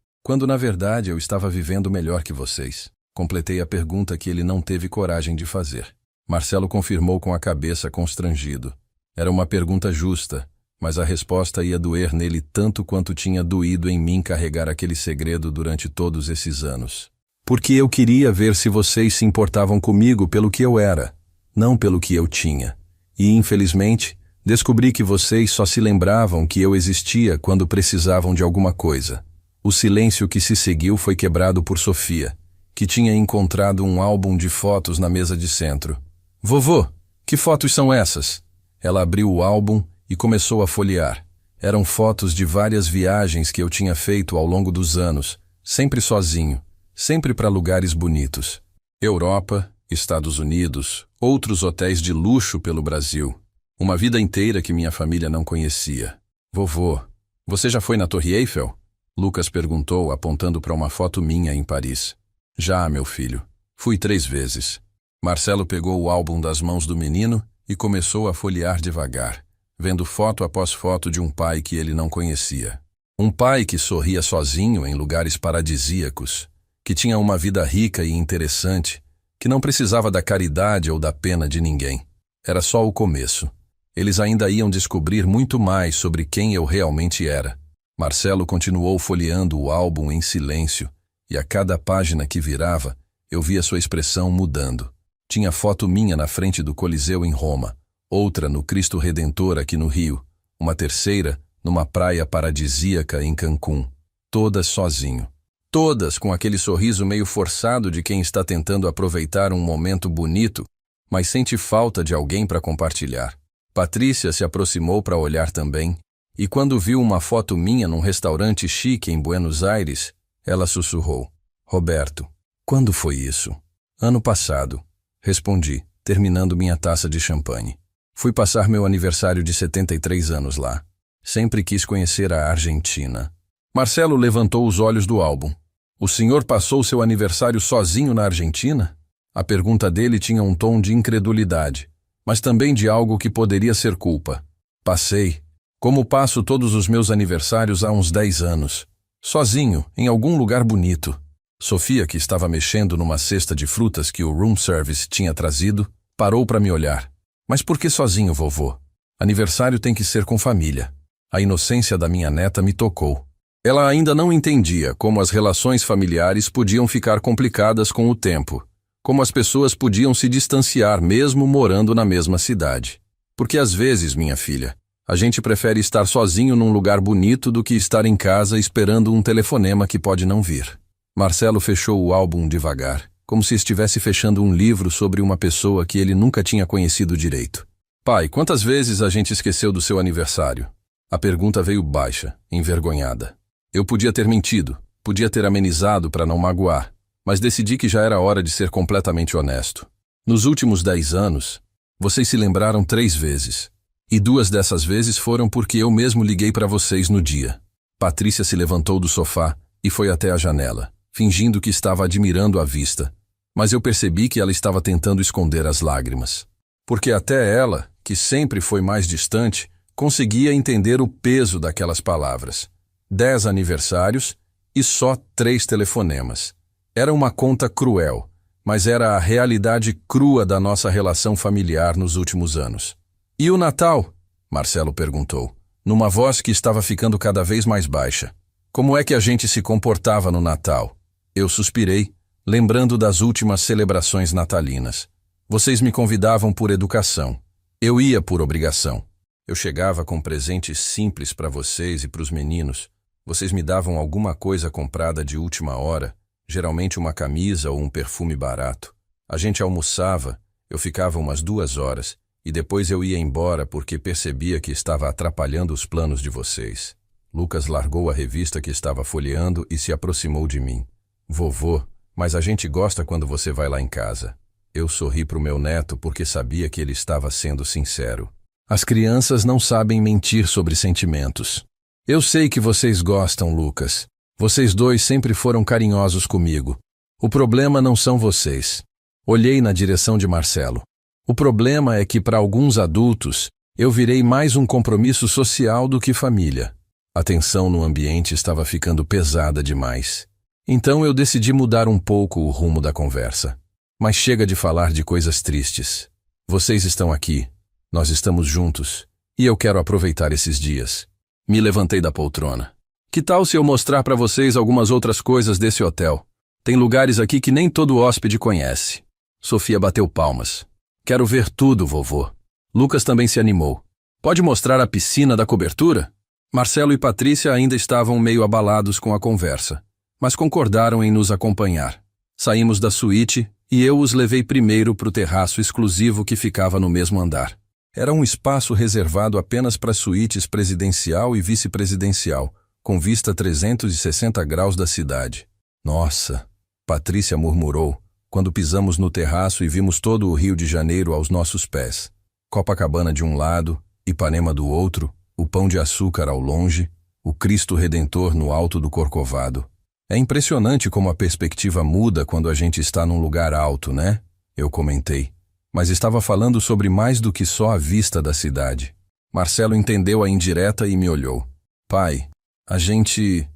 eu estava vivendo melhor que vocês? Completei a pergunta que ele não teve coragem de fazer. Marcelo confirmou com a cabeça constrangido. Era uma pergunta justa, mas a resposta ia doer nele tanto quanto tinha doído em mim carregar aquele segredo durante todos esses anos. Porque eu queria ver se vocês se importavam comigo pelo que eu era, não pelo que eu tinha. E, infelizmente, descobri que vocês só se lembravam que eu existia quando precisavam de alguma coisa. O silêncio que se seguiu foi quebrado por Sofia, que tinha encontrado um álbum de fotos na mesa de centro. Vovô, que fotos são essas? Ela abriu o álbum e começou a folhear. Eram fotos de várias viagens que eu tinha feito ao longo dos anos, sempre sozinho, sempre para lugares bonitos. Europa, Estados Unidos, outros hotéis de luxo pelo Brasil. Uma vida inteira que minha família não conhecia. Vovô, você já foi na Torre Eiffel? Lucas perguntou, apontando para uma foto minha em Paris. Já, meu filho. Fui 3 vezes. Marcelo pegou o álbum das mãos do menino e começou a folhear devagar, vendo foto após foto de um pai que ele não conhecia. Um pai que sorria sozinho em lugares paradisíacos, que tinha uma vida rica e interessante, que não precisava da caridade ou da pena de ninguém. Era só o começo. Eles ainda iam descobrir muito mais sobre quem eu realmente era. Marcelo continuou folheando o álbum em silêncio, e a cada página que virava, eu via sua expressão mudando. Tinha foto minha na frente do Coliseu em Roma, outra no Cristo Redentor aqui no Rio, uma terceira numa praia paradisíaca em Cancún. Todas sozinho. Todas com aquele sorriso meio forçado de quem está tentando aproveitar um momento bonito, mas sente falta de alguém para compartilhar. Patrícia se aproximou para olhar também, e quando viu uma foto minha num restaurante chique em Buenos Aires, ela sussurrou. Roberto, quando foi isso? Ano passado. Respondi, terminando minha taça de champanhe. Fui passar meu aniversário de 73 anos lá. Sempre quis conhecer a Argentina. Marcelo levantou os olhos do álbum. O senhor passou seu aniversário sozinho na Argentina? A pergunta dele tinha um tom de incredulidade, mas também de algo que poderia ser culpa. Passei, como passo todos os meus aniversários há uns 10 anos. Sozinho, em algum lugar bonito. Sofia, que estava mexendo numa cesta de frutas que o room service tinha trazido, parou para me olhar. Mas por que sozinho, vovô? Aniversário tem que ser com família. A inocência da minha neta me tocou. Ela ainda não entendia como as relações familiares podiam ficar complicadas com o tempo, como as pessoas podiam se distanciar mesmo morando na mesma cidade. Porque às vezes, minha filha, a gente prefere estar sozinho num lugar bonito do que estar em casa esperando um telefonema que pode não vir. Marcelo fechou o álbum devagar, como se estivesse fechando um livro sobre uma pessoa que ele nunca tinha conhecido direito. Pai, quantas vezes a gente esqueceu do seu aniversário? A pergunta veio baixa, envergonhada. Eu podia ter mentido, podia ter amenizado para não magoar, mas decidi que já era hora de ser completamente honesto. Nos últimos 10 anos, vocês se lembraram 3 vezes. E 2 dessas vezes foram porque eu mesmo liguei para vocês no dia. Patrícia se levantou do sofá e foi até a janela, fingindo que estava admirando a vista, mas eu percebi que ela estava tentando esconder as lágrimas. Porque até ela, que sempre foi mais distante, conseguia entender o peso daquelas palavras. 10 aniversários e só 3 telefonemas. Era uma conta cruel, mas era a realidade crua da nossa relação familiar nos últimos anos. E o Natal? Marcelo perguntou, numa voz que estava ficando cada vez mais baixa. Como é que a gente se comportava no Natal? Eu suspirei, lembrando das últimas celebrações natalinas. Vocês me convidavam por educação. Eu ia por obrigação. Eu chegava com presentes simples para vocês e para os meninos. Vocês me davam alguma coisa comprada de última hora, geralmente uma camisa ou um perfume barato. A gente almoçava, eu ficava umas 2 horas, e depois eu ia embora porque percebia que estava atrapalhando os planos de vocês. Lucas largou a revista que estava folheando e se aproximou de mim. Vovô, mas a gente gosta quando você vai lá em casa. Eu sorri para o meu neto porque sabia que ele estava sendo sincero. As crianças não sabem mentir sobre sentimentos. Eu sei que vocês gostam, Lucas. Vocês dois sempre foram carinhosos comigo. O problema não são vocês. Olhei na direção de Marcelo. O problema é que para alguns adultos, eu virei mais um compromisso social do que família. A tensão no ambiente estava ficando pesada demais. Então eu decidi mudar um pouco o rumo da conversa. Mas chega de falar de coisas tristes. Vocês estão aqui, nós estamos juntos, e eu quero aproveitar esses dias. Me levantei da poltrona. Que tal se eu mostrar para vocês algumas outras coisas desse hotel? Tem lugares aqui que nem todo hóspede conhece. Sofia bateu palmas. Quero ver tudo, vovô. Lucas também se animou. Pode mostrar a piscina da cobertura? Marcelo e Patrícia ainda estavam meio abalados com a conversa, mas concordaram em nos acompanhar. Saímos da suíte e eu os levei primeiro para o terraço exclusivo que ficava no mesmo andar. Era um espaço reservado apenas para suítes presidencial e vice-presidencial, com vista 360 graus da cidade. Nossa, Patrícia murmurou, quando pisamos no terraço e vimos todo o Rio de Janeiro aos nossos pés. Copacabana de um lado, Ipanema do outro, o Pão de Açúcar ao longe, o Cristo Redentor no alto do Corcovado. É impressionante como a perspectiva muda quando a gente está num lugar alto, né? Eu comentei. Mas estava falando sobre mais do que só a vista da cidade. Marcelo entendeu a indireta e me olhou. Pai, a gente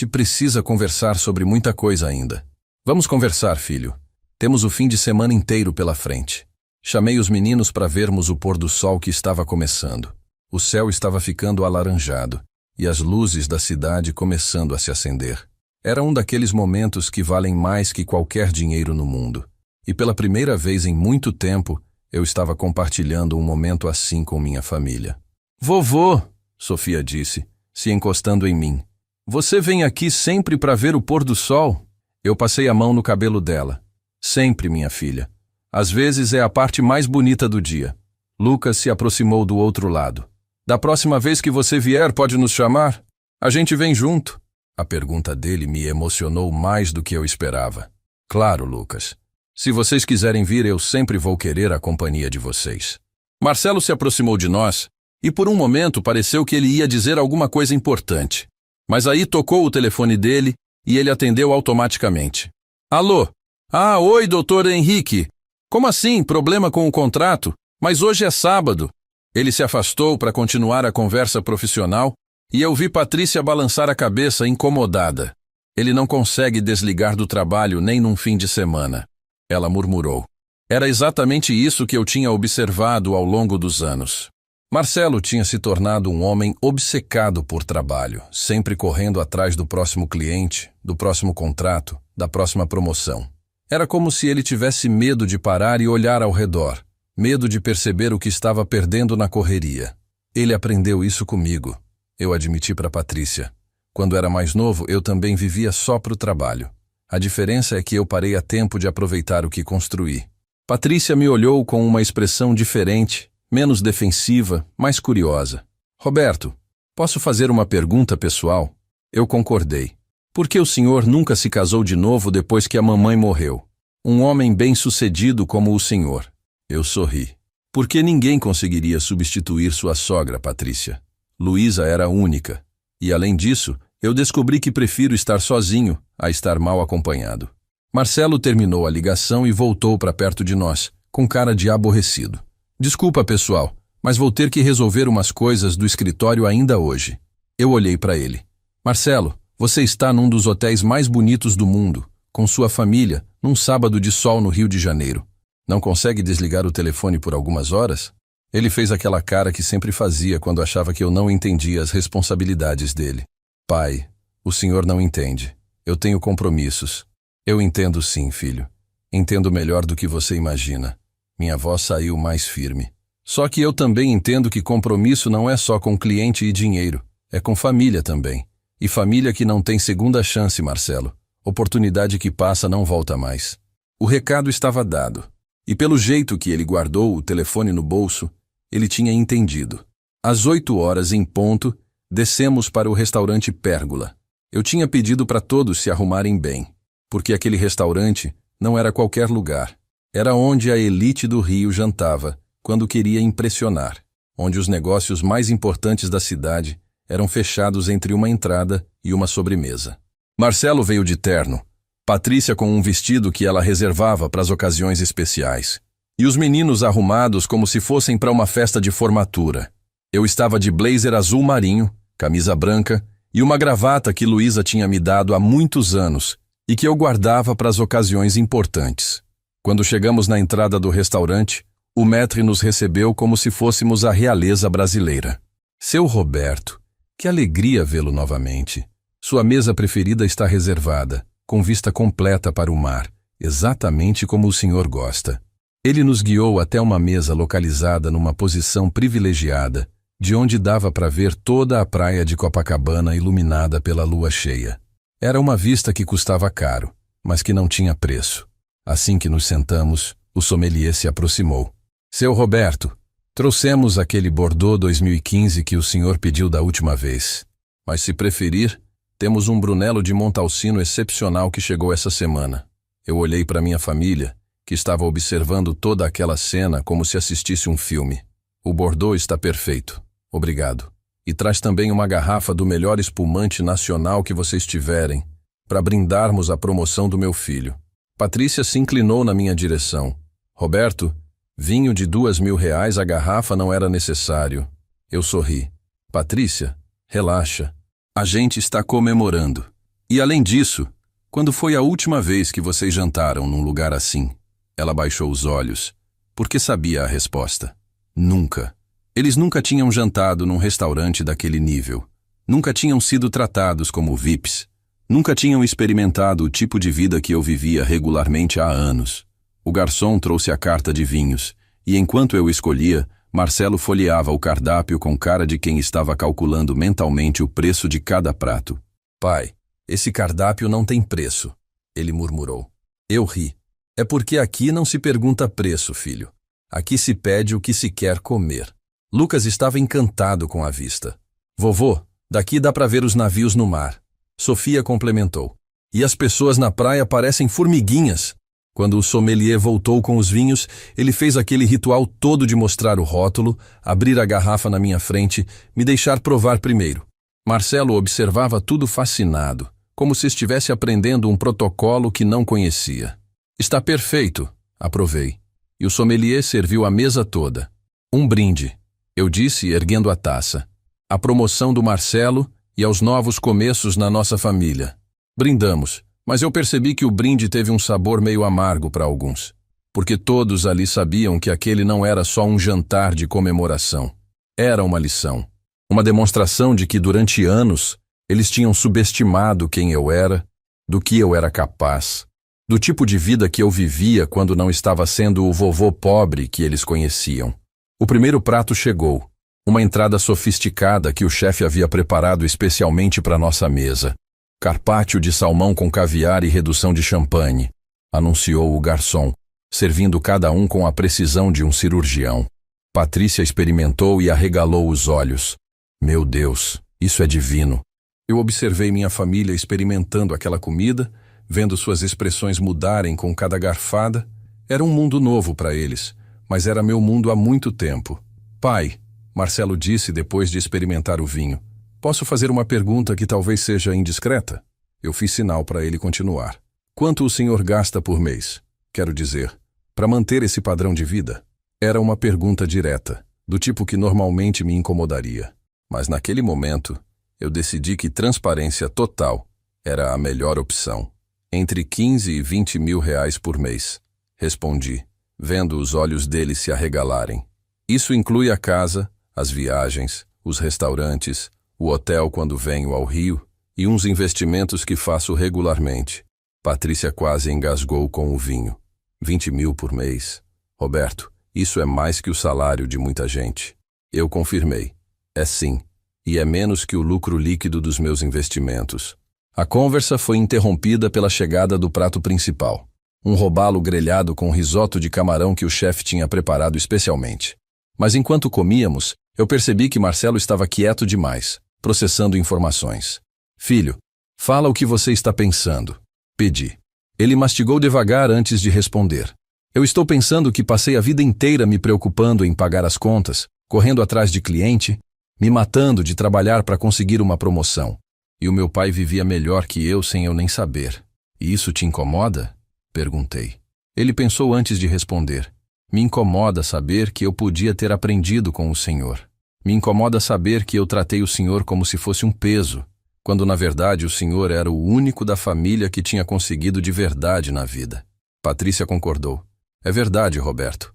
precisa conversar sobre muita coisa ainda. Vamos conversar, filho. Temos o fim de semana inteiro pela frente. Chamei os meninos para vermos o pôr do sol que estava começando. O céu estava ficando alaranjado e as luzes da cidade começando a se acender. Era um daqueles momentos que valem mais que qualquer dinheiro no mundo. E pela primeira vez em muito tempo, eu estava compartilhando um momento assim com minha família. Vovô, Sofia disse, se encostando em mim. Você vem aqui sempre para ver o pôr do sol? Eu passei a mão no cabelo dela. Sempre, minha filha. Às vezes é a parte mais bonita do dia. Lucas se aproximou do outro lado. Da próxima vez que você vier, pode nos chamar? A gente vem junto. A pergunta dele me emocionou mais do que eu esperava. Claro, Lucas. Se vocês quiserem vir, eu sempre vou querer a companhia de vocês. Marcelo se aproximou de nós e por um momento pareceu que ele ia dizer alguma coisa importante. Mas aí tocou o telefone dele e ele atendeu automaticamente. Alô? Ah, oi, doutor Henrique. Como assim? Problema com o contrato? Mas hoje é sábado. Ele se afastou para continuar a conversa profissional e eu vi Patrícia balançar a cabeça incomodada. Ele não consegue desligar do trabalho nem num fim de semana. Ela murmurou. Era exatamente isso que eu tinha observado ao longo dos anos. Marcelo tinha se tornado um homem obcecado por trabalho, sempre correndo atrás do próximo cliente, do próximo contrato, da próxima promoção. Era como se ele tivesse medo de parar e olhar ao redor, medo de perceber o que estava perdendo na correria. Ele aprendeu isso comigo. Eu admiti para Patrícia. Quando era mais novo, eu também vivia só para o trabalho. A diferença é que eu parei a tempo de aproveitar o que construí. Patrícia me olhou com uma expressão diferente, menos defensiva, mais curiosa. Roberto, posso fazer uma pergunta pessoal? Eu concordei. Por que o senhor nunca se casou de novo depois que a mamãe morreu? Um homem bem-sucedido como o senhor. Eu sorri. Por que ninguém conseguiria substituir sua sogra, Patrícia? Luísa era única. E além disso, eu descobri que prefiro estar sozinho a estar mal acompanhado. Marcelo terminou a ligação e voltou para perto de nós, com cara de aborrecido. Desculpa, pessoal, mas vou ter que resolver umas coisas do escritório ainda hoje. Eu olhei para ele. Marcelo, você está num dos hotéis mais bonitos do mundo, com sua família, num sábado de sol no Rio de Janeiro. Não consegue desligar o telefone por algumas horas? Ele fez aquela cara que sempre fazia quando achava que eu não entendia as responsabilidades dele. Pai, o senhor não entende. Eu tenho compromissos. Eu entendo sim, filho. Entendo melhor do que você imagina. Minha voz saiu mais firme. Só que eu também entendo que compromisso não é só com cliente e dinheiro. É com família também. E família que não tem segunda chance, Marcelo. Oportunidade que passa não volta mais. O recado estava dado. E pelo jeito que ele guardou o telefone no bolso, ele tinha entendido. Às 8h em ponto, descemos para o restaurante Pérgola. Eu tinha pedido para todos se arrumarem bem, porque aquele restaurante não era qualquer lugar. Era onde a elite do Rio jantava, quando queria impressionar. onde os negócios mais importantes da cidade eram fechados entre uma entrada e uma sobremesa. Marcelo veio de terno, Patrícia com um vestido que ela reservava para as ocasiões especiais, e os meninos arrumados como se fossem para uma festa de formatura. Eu estava de blazer azul marinho, camisa branca e uma gravata que Luísa tinha me dado há muitos anos e que eu guardava para as ocasiões importantes. Quando chegamos na entrada do restaurante, o maître nos recebeu como se fôssemos a realeza brasileira. Seu Roberto, que alegria vê-lo novamente. Sua mesa preferida está reservada, com vista completa para o mar, exatamente como o senhor gosta. Ele nos guiou até uma mesa localizada numa posição privilegiada, de onde dava para ver toda a praia de Copacabana iluminada pela lua cheia. Era uma vista que custava caro, mas que não tinha preço. Assim que nos sentamos, o sommelier se aproximou. Seu Roberto, trouxemos aquele Bordeaux 2015 que o senhor pediu da última vez. Mas se preferir, temos um Brunello de Montalcino excepcional que chegou essa semana. Eu olhei para minha família, que estava observando toda aquela cena como se assistisse um filme. O Bordeaux está perfeito. Obrigado. E traz também uma garrafa do melhor espumante nacional que vocês tiverem, para brindarmos a promoção do meu filho. Patrícia se inclinou na minha direção. Roberto, vinho de R$2.000 a garrafa não era necessário. Eu sorri. Patrícia, relaxa. A gente está comemorando. E além disso, quando foi a última vez que vocês jantaram num lugar assim? Ela baixou os olhos, porque sabia a resposta. Nunca. Eles nunca tinham jantado num restaurante daquele nível. Nunca tinham sido tratados como VIPs. Nunca tinham experimentado o tipo de vida que eu vivia regularmente há anos. O garçom trouxe a carta de vinhos, e enquanto eu escolhia, Marcelo folheava o cardápio com cara de quem estava calculando mentalmente o preço de cada prato. Pai, esse cardápio não tem preço, ele murmurou. Eu ri. É porque aqui não se pergunta preço, filho. Aqui se pede o que se quer comer. Lucas estava encantado com a vista. Vovô, daqui dá para ver os navios no mar. Sofia complementou. E as pessoas na praia parecem formiguinhas. Quando o sommelier voltou com os vinhos, ele fez aquele ritual todo de mostrar o rótulo, abrir a garrafa na minha frente, me deixar provar primeiro. Marcelo observava tudo fascinado, como se estivesse aprendendo um protocolo que não conhecia. Está perfeito, aprovei. E o sommelier serviu a mesa toda. Um brinde, eu disse, erguendo a taça. A promoção do Marcelo e aos novos começos na nossa família. Brindamos, mas eu percebi que o brinde teve um sabor meio amargo para alguns. Porque todos ali sabiam que aquele não era só um jantar de comemoração. Era uma lição. Uma demonstração de que durante anos eles tinham subestimado quem eu era, do que eu era capaz, do tipo de vida que eu vivia quando não estava sendo o vovô pobre que eles conheciam. O primeiro prato chegou, uma entrada sofisticada que o chefe havia preparado especialmente para nossa mesa. Carpaccio de salmão com caviar e redução de champanhe, anunciou o garçom, servindo cada um com a precisão de um cirurgião. Patrícia experimentou e arregalou os olhos. Meu Deus, isso é divino. Eu observei minha família experimentando aquela comida, vendo suas expressões mudarem com cada garfada. Era um mundo novo para eles, mas era meu mundo há muito tempo. Pai, Marcelo disse depois de experimentar o vinho, posso fazer uma pergunta que talvez seja indiscreta? Eu fiz sinal para ele continuar. Quanto o senhor gasta por mês? Quero dizer, para manter esse padrão de vida? Era uma pergunta direta, do tipo que normalmente me incomodaria. Mas naquele momento, eu decidi que transparência total era a melhor opção. Entre 15 e 20 mil reais por mês, respondi, vendo os olhos dele se arregalarem. Isso inclui a casa, as viagens, os restaurantes, o hotel quando venho ao Rio e uns investimentos que faço regularmente. Patrícia quase engasgou com o vinho. 20 mil por mês. Roberto, isso é mais que o salário de muita gente. Eu confirmei. É sim, e é menos que o lucro líquido dos meus investimentos. A conversa foi interrompida pela chegada do prato principal. Um robalo grelhado com risoto de camarão que o chefe tinha preparado especialmente. Mas enquanto comíamos, eu percebi que Marcelo estava quieto demais, processando informações. Filho, fala o que você está pensando. Pedi. Ele mastigou devagar antes de responder. Eu estou pensando que passei a vida inteira me preocupando em pagar as contas, correndo atrás de cliente, me matando de trabalhar para conseguir uma promoção. E o meu pai vivia melhor que eu sem eu nem saber. E isso te incomoda? Perguntei. Ele pensou antes de responder. Me incomoda saber que eu podia ter aprendido com o Senhor. Me incomoda saber que eu tratei o Senhor como se fosse um peso, quando na verdade o Senhor era o único da família que tinha conseguido de verdade na vida. Patrícia concordou. É verdade, Roberto.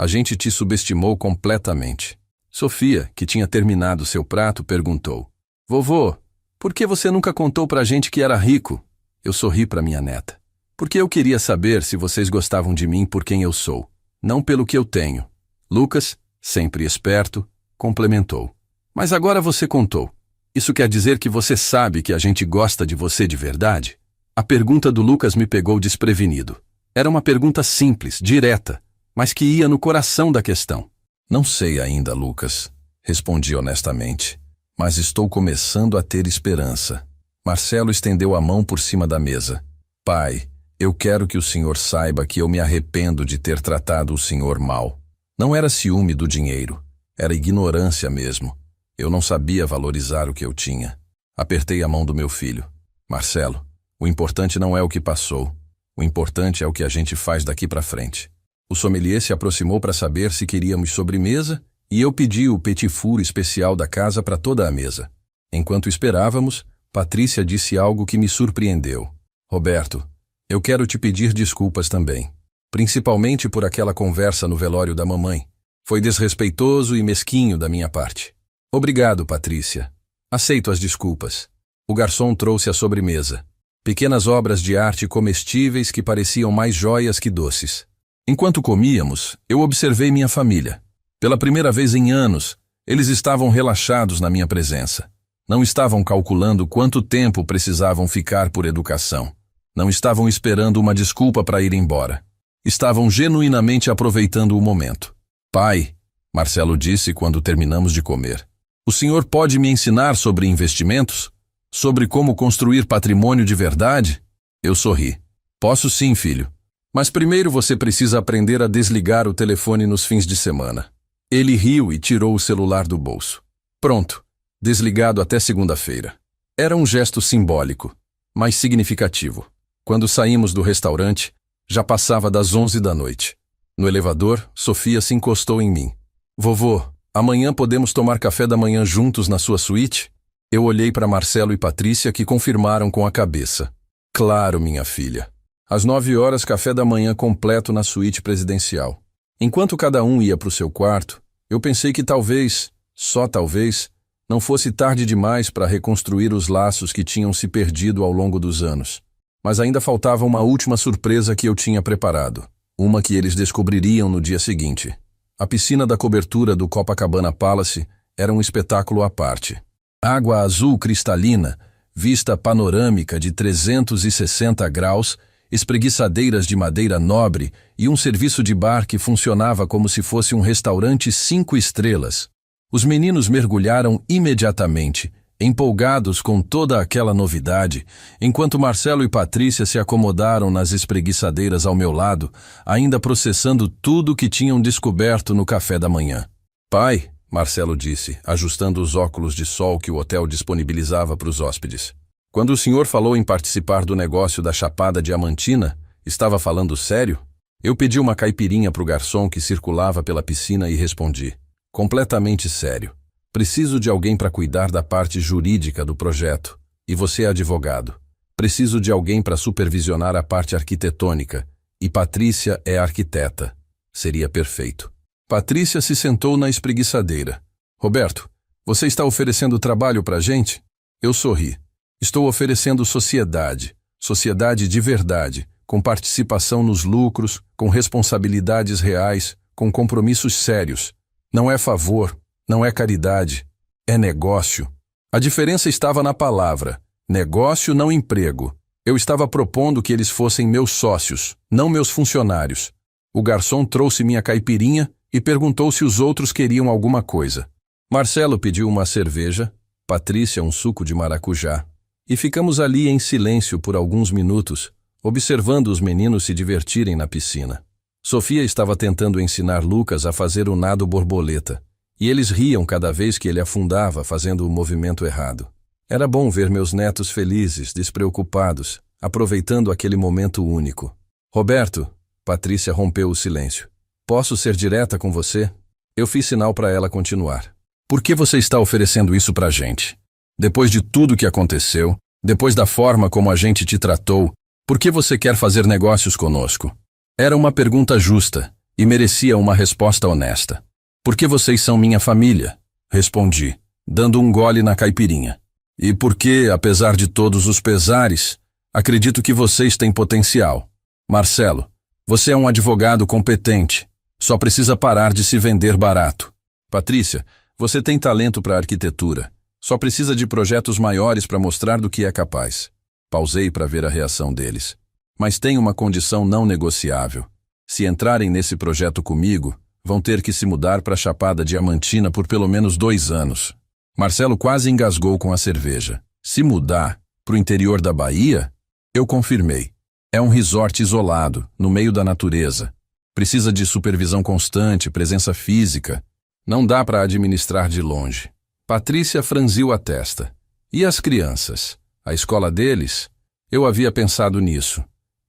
A gente te subestimou completamente. Sofia, que tinha terminado seu prato, perguntou. Vovô, por que você nunca contou pra gente que era rico? Eu sorri pra minha neta. Porque eu queria saber se vocês gostavam de mim por quem eu sou, não pelo que eu tenho. Lucas, sempre esperto, complementou. Mas agora você contou. Isso quer dizer que você sabe que a gente gosta de você de verdade? A pergunta do Lucas me pegou desprevenido. Era uma pergunta simples, direta, mas que ia no coração da questão. Não sei ainda, Lucas, respondi honestamente, mas estou começando a ter esperança. Marcelo estendeu a mão por cima da mesa. Pai, eu quero que o senhor saiba que eu me arrependo de ter tratado o senhor mal. Não era ciúme do dinheiro, era ignorância mesmo. Eu não sabia valorizar o que eu tinha. Apertei a mão do meu filho. Marcelo, o importante não é o que passou. O importante é o que a gente faz daqui para frente. O sommelier se aproximou para saber se queríamos sobremesa e eu pedi o petit four especial da casa para toda a mesa. Enquanto esperávamos, Patrícia disse algo que me surpreendeu. Roberto, eu quero te pedir desculpas também. Principalmente por aquela conversa no velório da mamãe. Foi desrespeitoso e mesquinho da minha parte. Obrigado, Patrícia. Aceito as desculpas. O garçom trouxe a sobremesa. Pequenas obras de arte comestíveis que pareciam mais joias que doces. Enquanto comíamos, eu observei minha família. Pela primeira vez em anos, eles estavam relaxados na minha presença. Não estavam calculando quanto tempo precisavam ficar por educação. Não estavam esperando uma desculpa para ir embora. Estavam genuinamente aproveitando o momento. Pai, Marcelo disse quando terminamos de comer, o senhor pode me ensinar sobre investimentos? Sobre como construir patrimônio de verdade? Eu sorri. Posso sim, filho. Mas primeiro você precisa aprender a desligar o telefone nos fins de semana. Ele riu e tirou o celular do bolso. Pronto, desligado até segunda-feira. Era um gesto simbólico, mas significativo. Quando saímos do restaurante, já passava das 11 da noite. No elevador, Sofia se encostou em mim. Vovô, amanhã podemos tomar café da manhã juntos na sua suíte? Eu olhei para Marcelo e Patrícia que confirmaram com a cabeça. Claro, minha filha. Às 9 horas, café da manhã completo na suíte presidencial. Enquanto cada um ia para o seu quarto, eu pensei que talvez, só talvez, não fosse tarde demais para reconstruir os laços que tinham se perdido ao longo dos anos. Mas ainda faltava uma última surpresa que eu tinha preparado. Uma que eles descobririam no dia seguinte. A piscina da cobertura do Copacabana Palace era um espetáculo à parte. Água azul cristalina, vista panorâmica de 360 graus, espreguiçadeiras de madeira nobre e um serviço de bar que funcionava como se fosse um restaurante 5 estrelas. Os meninos mergulharam imediatamente, empolgados com toda aquela novidade, enquanto Marcelo e Patrícia se acomodaram nas espreguiçadeiras ao meu lado, ainda processando tudo que tinham descoberto no café da manhã. Pai, Marcelo disse, ajustando os óculos de sol que o hotel disponibilizava para os hóspedes. Quando o senhor falou em participar do negócio da Chapada Diamantina, estava falando sério? Eu pedi uma caipirinha para o garçom que circulava pela piscina e respondi. Completamente sério. Preciso de alguém para cuidar da parte jurídica do projeto. E você é advogado. Preciso de alguém para supervisionar a parte arquitetônica. E Patrícia é arquiteta. Seria perfeito. Patrícia se sentou na espreguiçadeira. Roberto, você está oferecendo trabalho para a gente? Eu sorri. Estou oferecendo sociedade. Sociedade de verdade, com participação nos lucros, com responsabilidades reais, com compromissos sérios. Não é favor, não é caridade, é negócio. A diferença estava na palavra. Negócio, não emprego. Eu estava propondo que eles fossem meus sócios, não meus funcionários. O garçom trouxe minha caipirinha e perguntou se os outros queriam alguma coisa. Marcelo pediu uma cerveja, Patrícia um suco de maracujá. E ficamos ali em silêncio por alguns minutos, observando os meninos se divertirem na piscina. Sofia estava tentando ensinar Lucas a fazer o nado borboleta, e eles riam cada vez que ele afundava fazendo o movimento errado. Era bom ver meus netos felizes, despreocupados, aproveitando aquele momento único. Roberto, Patrícia rompeu o silêncio. Posso ser direta com você? Eu fiz sinal para ela continuar. Por que você está oferecendo isso pra gente? Depois de tudo que aconteceu, depois da forma como a gente te tratou, por que você quer fazer negócios conosco? Era uma pergunta justa e merecia uma resposta honesta. Porque vocês são minha família, respondi, dando um gole na caipirinha. E porque, apesar de todos os pesares, acredito que vocês têm potencial. Marcelo, você é um advogado competente. Só precisa parar de se vender barato. Patrícia, você tem talento para arquitetura. Só precisa de projetos maiores para mostrar do que é capaz. Pausei para ver a reação deles. Mas tem uma condição não negociável. Se entrarem nesse projeto comigo, vão ter que se mudar para a Chapada Diamantina por pelo menos 2 anos. Marcelo quase engasgou com a cerveja. Se mudar para o interior da Bahia? Eu confirmei. É um resort isolado, no meio da natureza. Precisa de supervisão constante, presença física. Não dá para administrar de longe. Patrícia franziu a testa. E as crianças? A escola deles? Eu havia pensado nisso.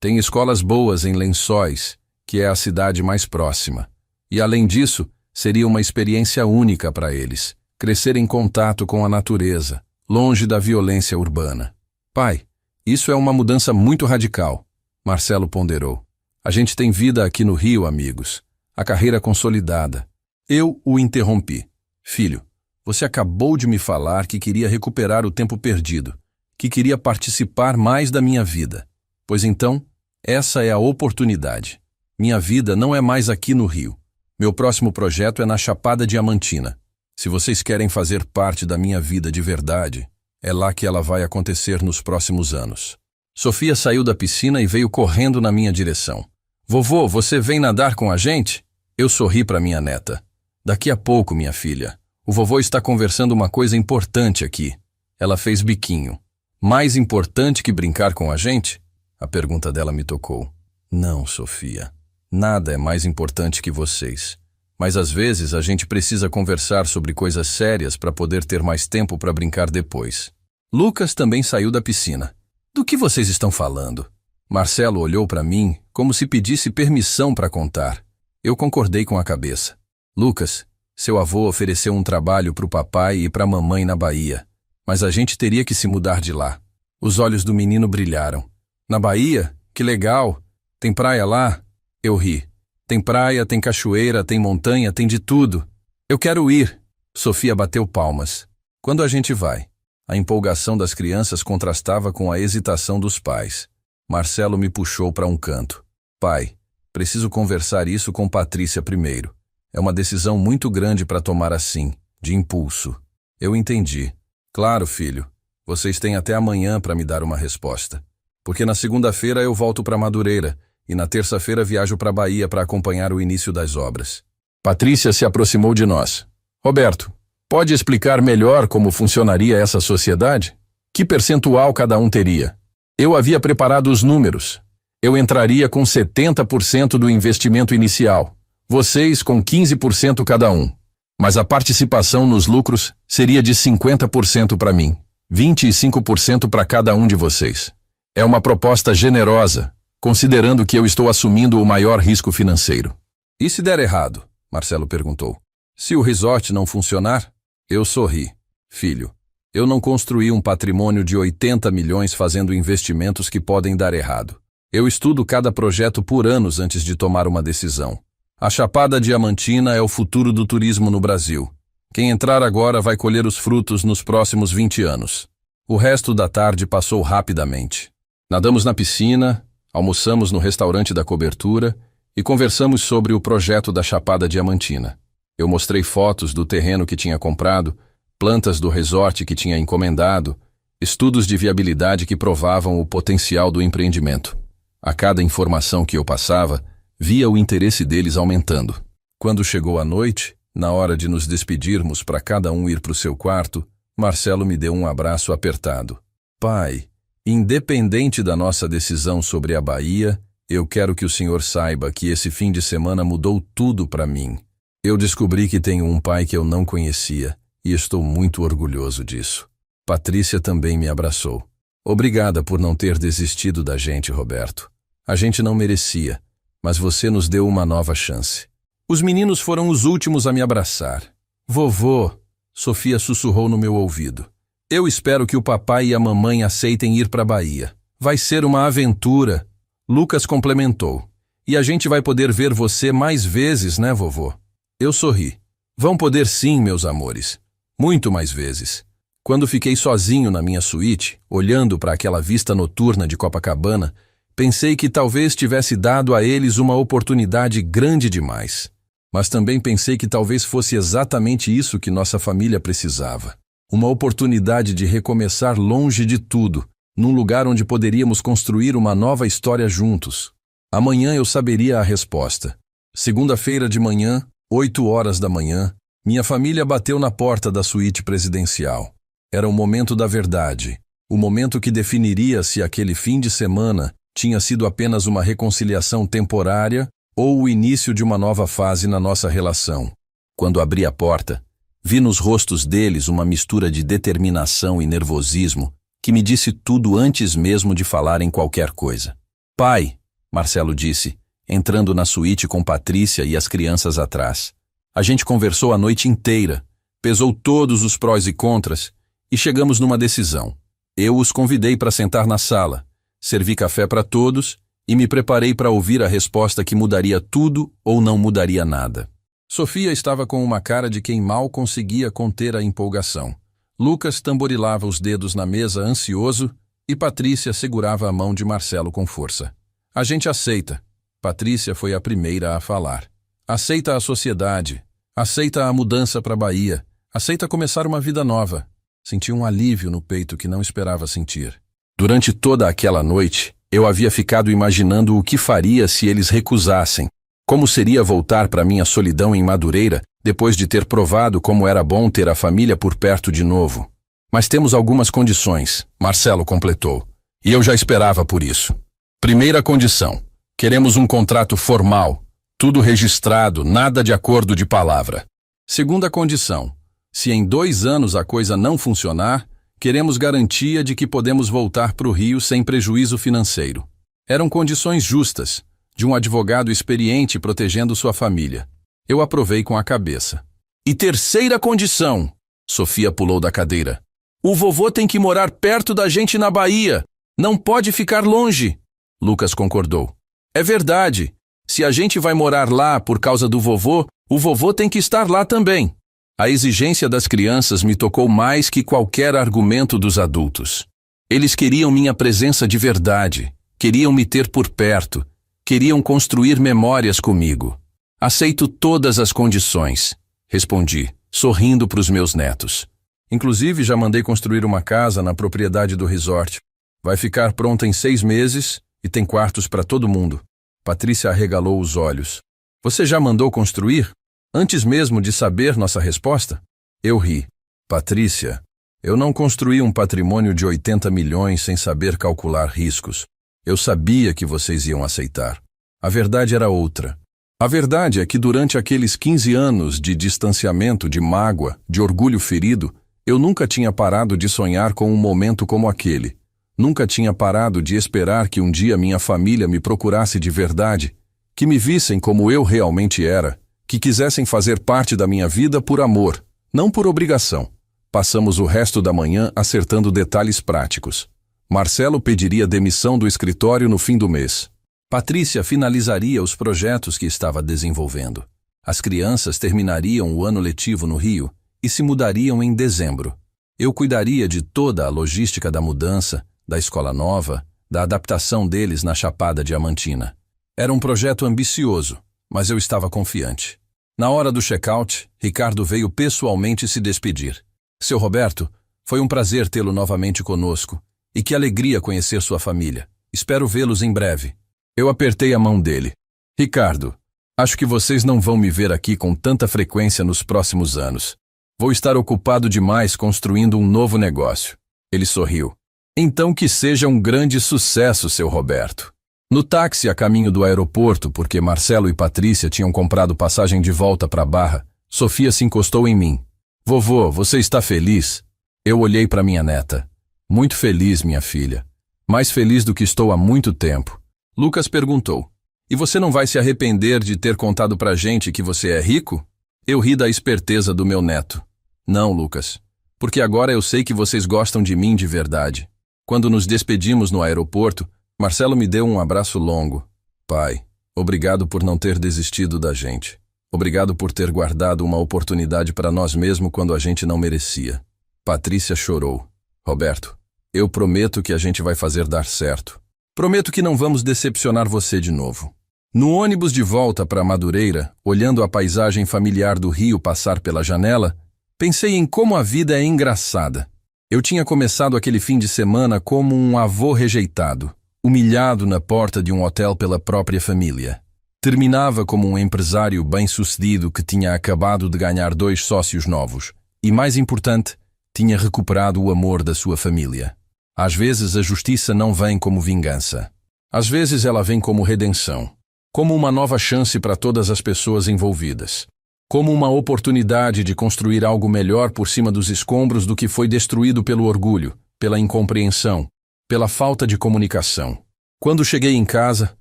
Tem escolas boas em Lençóis, que é a cidade mais próxima. E além disso, seria uma experiência única para eles. Crescer em contato com a natureza, longe da violência urbana. Pai, isso é uma mudança muito radical, Marcelo ponderou. A gente tem vida aqui no Rio, amigos. A carreira consolidada. Eu o interrompi. Filho, você acabou de me falar que queria recuperar o tempo perdido, que queria participar mais da minha vida. Pois então, essa é a oportunidade. Minha vida não é mais aqui no Rio. Meu próximo projeto é na Chapada Diamantina. Se vocês querem fazer parte da minha vida de verdade, é lá que ela vai acontecer nos próximos anos. Sofia saiu da piscina e veio correndo na minha direção. Vovô, você vem nadar com a gente? Eu sorri para minha neta. Daqui a pouco, minha filha. O vovô está conversando uma coisa importante aqui. Ela fez biquinho. Mais importante que brincar com a gente? A pergunta dela me tocou. Não, Sofia. Nada é mais importante que vocês. Mas às vezes a gente precisa conversar sobre coisas sérias para poder ter mais tempo para brincar depois. Lucas também saiu da piscina. Do que vocês estão falando? Marcelo olhou para mim como se pedisse permissão para contar. Eu concordei com a cabeça. Lucas, seu avô ofereceu um trabalho para o papai e para a mamãe na Bahia. Mas a gente teria que se mudar de lá. Os olhos do menino brilharam. Na Bahia? Que legal! Tem praia lá? Eu ri. Tem praia, tem cachoeira, tem montanha, tem de tudo. Eu quero ir. Sofia bateu palmas. Quando a gente vai? A empolgação das crianças contrastava com a hesitação dos pais. Marcelo me puxou para um canto. Pai, preciso conversar isso com Patrícia primeiro. É uma decisão muito grande para tomar assim, de impulso. Eu entendi. Claro, filho. Vocês têm até amanhã para me dar uma resposta. Porque na segunda-feira eu volto para Madureira e na terça-feira viajo para Bahia para acompanhar o início das obras. Patrícia se aproximou de nós. Roberto, pode explicar melhor como funcionaria essa sociedade? Que percentual cada um teria? Eu havia preparado os números. Eu entraria com 70% do investimento inicial. Vocês com 15% cada um. Mas a participação nos lucros seria de 50% para mim, 25% para cada um de vocês. É uma proposta generosa, considerando que eu estou assumindo o maior risco financeiro. E se der errado? Marcelo perguntou. Se o resort não funcionar? Eu sorri. Filho, eu não construí um patrimônio de 80 milhões fazendo investimentos que podem dar errado. Eu estudo cada projeto por anos antes de tomar uma decisão. A Chapada Diamantina é o futuro do turismo no Brasil. Quem entrar agora vai colher os frutos nos próximos 20 anos. O resto da tarde passou rapidamente. Nadamos na piscina, almoçamos no restaurante da cobertura e conversamos sobre o projeto da Chapada Diamantina. Eu mostrei fotos do terreno que tinha comprado, plantas do resort que tinha encomendado, estudos de viabilidade que provavam o potencial do empreendimento. A cada informação que eu passava, via o interesse deles aumentando. Quando chegou a noite, na hora de nos despedirmos para cada um ir para o seu quarto, Marcelo me deu um abraço apertado. Pai, independente da nossa decisão sobre a Bahia, Eu quero que o senhor saiba que esse fim de semana mudou tudo para mim. Eu descobri que tenho um pai que eu não conhecia e estou muito orgulhoso disso. Patrícia também me abraçou. Obrigada por não ter desistido da gente, Roberto. A gente não merecia, mas você nos deu uma nova chance. Os meninos foram os últimos a me abraçar. Vovô, Sofia sussurrou no meu ouvido. Eu espero que o papai e a mamãe aceitem ir para a Bahia. Vai ser uma aventura. Lucas complementou. E a gente vai poder ver você mais vezes, né, vovô? Eu sorri. Vão poder sim, meus amores. Muito mais vezes. Quando fiquei sozinho na minha suíte, olhando para aquela vista noturna de Copacabana, pensei que talvez tivesse dado a eles uma oportunidade grande demais. Mas também pensei que talvez fosse exatamente isso que nossa família precisava. Uma oportunidade de recomeçar longe de tudo, num lugar onde poderíamos construir uma nova história juntos. Amanhã eu saberia a resposta. Segunda-feira de manhã, 8 horas da manhã, minha família bateu na porta da suíte presidencial. Era o momento da verdade, o momento que definiria se aquele fim de semana tinha sido apenas uma reconciliação temporária ou o início de uma nova fase na nossa relação. Quando abri a porta, vi nos rostos deles uma mistura de determinação e nervosismo que me disse tudo antes mesmo de falar em qualquer coisa. Pai, Marcelo disse, entrando na suíte com Patrícia e as crianças atrás. A gente conversou a noite inteira, pesou todos os prós e contras e chegamos numa decisão. Eu os convidei para sentar na sala, servi café para todos e me preparei para ouvir a resposta que mudaria tudo ou não mudaria nada. Sofia estava com uma cara de quem mal conseguia conter a empolgação. Lucas tamborilava os dedos na mesa ansioso e Patrícia segurava a mão de Marcelo com força. A gente aceita. Patrícia foi a primeira a falar. Aceita a sociedade. Aceita a mudança para a Bahia. Aceita começar uma vida nova. Senti um alívio no peito que não esperava sentir. Durante toda aquela noite, eu havia ficado imaginando o que faria se eles recusassem. Como seria voltar para minha solidão em Madureira depois de ter provado como era bom ter a família por perto de novo. Mas temos algumas condições, Marcelo completou. E eu já esperava por isso. Primeira condição. Queremos um contrato formal. Tudo registrado, nada de acordo de palavra. Segunda condição. Se em 2 anos a coisa não funcionar, queremos garantia de que podemos voltar para o Rio sem prejuízo financeiro. Eram condições justas, de um advogado experiente protegendo sua família. Eu aprovei com a cabeça. E terceira condição, Sofia pulou da cadeira. O vovô tem que morar perto da gente na Bahia. Não pode ficar longe. Lucas concordou. É verdade. Se a gente vai morar lá por causa do vovô, o vovô tem que estar lá também. A exigência das crianças me tocou mais que qualquer argumento dos adultos. Eles queriam minha presença de verdade, queriam me ter por perto, queriam construir memórias comigo. Aceito todas as condições, respondi, sorrindo para os meus netos. Inclusive, já mandei construir uma casa na propriedade do resort. Vai ficar pronta em 6 meses e tem quartos para todo mundo. Patrícia arregalou os olhos. Você já mandou construir? Antes mesmo de saber nossa resposta? Eu ri. Patrícia, eu não construí um patrimônio de 80 milhões sem saber calcular riscos. Eu sabia que vocês iam aceitar. A verdade era outra. A verdade é que durante aqueles 15 anos de distanciamento, de mágoa, de orgulho ferido, eu nunca tinha parado de sonhar com um momento como aquele. Nunca tinha parado de esperar que um dia minha família me procurasse de verdade, que me vissem como eu realmente era, que quisessem fazer parte da minha vida por amor, não por obrigação. Passamos o resto da manhã acertando detalhes práticos. Marcelo pediria demissão do escritório no fim do mês. Patrícia finalizaria os projetos que estava desenvolvendo. As crianças terminariam o ano letivo no Rio e se mudariam em dezembro. Eu cuidaria de toda a logística da mudança, da escola nova, da adaptação deles na Chapada Diamantina. Era um projeto ambicioso, mas eu estava confiante. Na hora do check-out, Ricardo veio pessoalmente se despedir. Seu Roberto, foi um prazer tê-lo novamente conosco, e que alegria conhecer sua família. Espero vê-los em breve. Eu apertei a mão dele. Ricardo, acho que vocês não vão me ver aqui com tanta frequência nos próximos anos. Vou estar ocupado demais construindo um novo negócio. Ele sorriu. Então que seja um grande sucesso, seu Roberto. No táxi a caminho do aeroporto, porque Marcelo e Patrícia tinham comprado passagem de volta para Barra, Sofia se encostou em mim. Vovô, você está feliz? Eu olhei para minha neta. Muito feliz, minha filha. Mais feliz do que estou há muito tempo. Lucas perguntou. E você não vai se arrepender de ter contado pra gente que você é rico? Eu ri da esperteza do meu neto. Não, Lucas. Porque agora eu sei que vocês gostam de mim de verdade. Quando nos despedimos no aeroporto, Marcelo me deu um abraço longo. Pai, obrigado por não ter desistido da gente. Obrigado por ter guardado uma oportunidade para nós mesmo quando a gente não merecia. Patrícia chorou. Roberto, eu prometo que a gente vai fazer dar certo. Prometo que não vamos decepcionar você de novo. No ônibus de volta para Madureira, olhando a paisagem familiar do rio passar pela janela, pensei em como a vida é engraçada. Eu tinha começado aquele fim de semana como um avô rejeitado, humilhado na porta de um hotel pela própria família. Terminava como um empresário bem-sucedido que tinha acabado de ganhar 2 sócios novos e, mais importante, tinha recuperado o amor da sua família. Às vezes a justiça não vem como vingança. Às vezes ela vem como redenção. Como uma nova chance para todas as pessoas envolvidas. Como uma oportunidade de construir algo melhor por cima dos escombros do que foi destruído pelo orgulho, pela incompreensão, pela falta de comunicação. Quando cheguei em casa,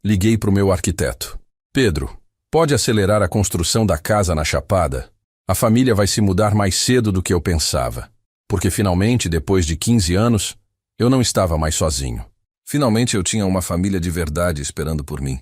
liguei para o meu arquiteto. Pedro, pode acelerar a construção da casa na Chapada? A família vai se mudar mais cedo do que eu pensava. Porque finalmente, depois de 15 anos, eu não estava mais sozinho. Finalmente eu tinha uma família de verdade esperando por mim.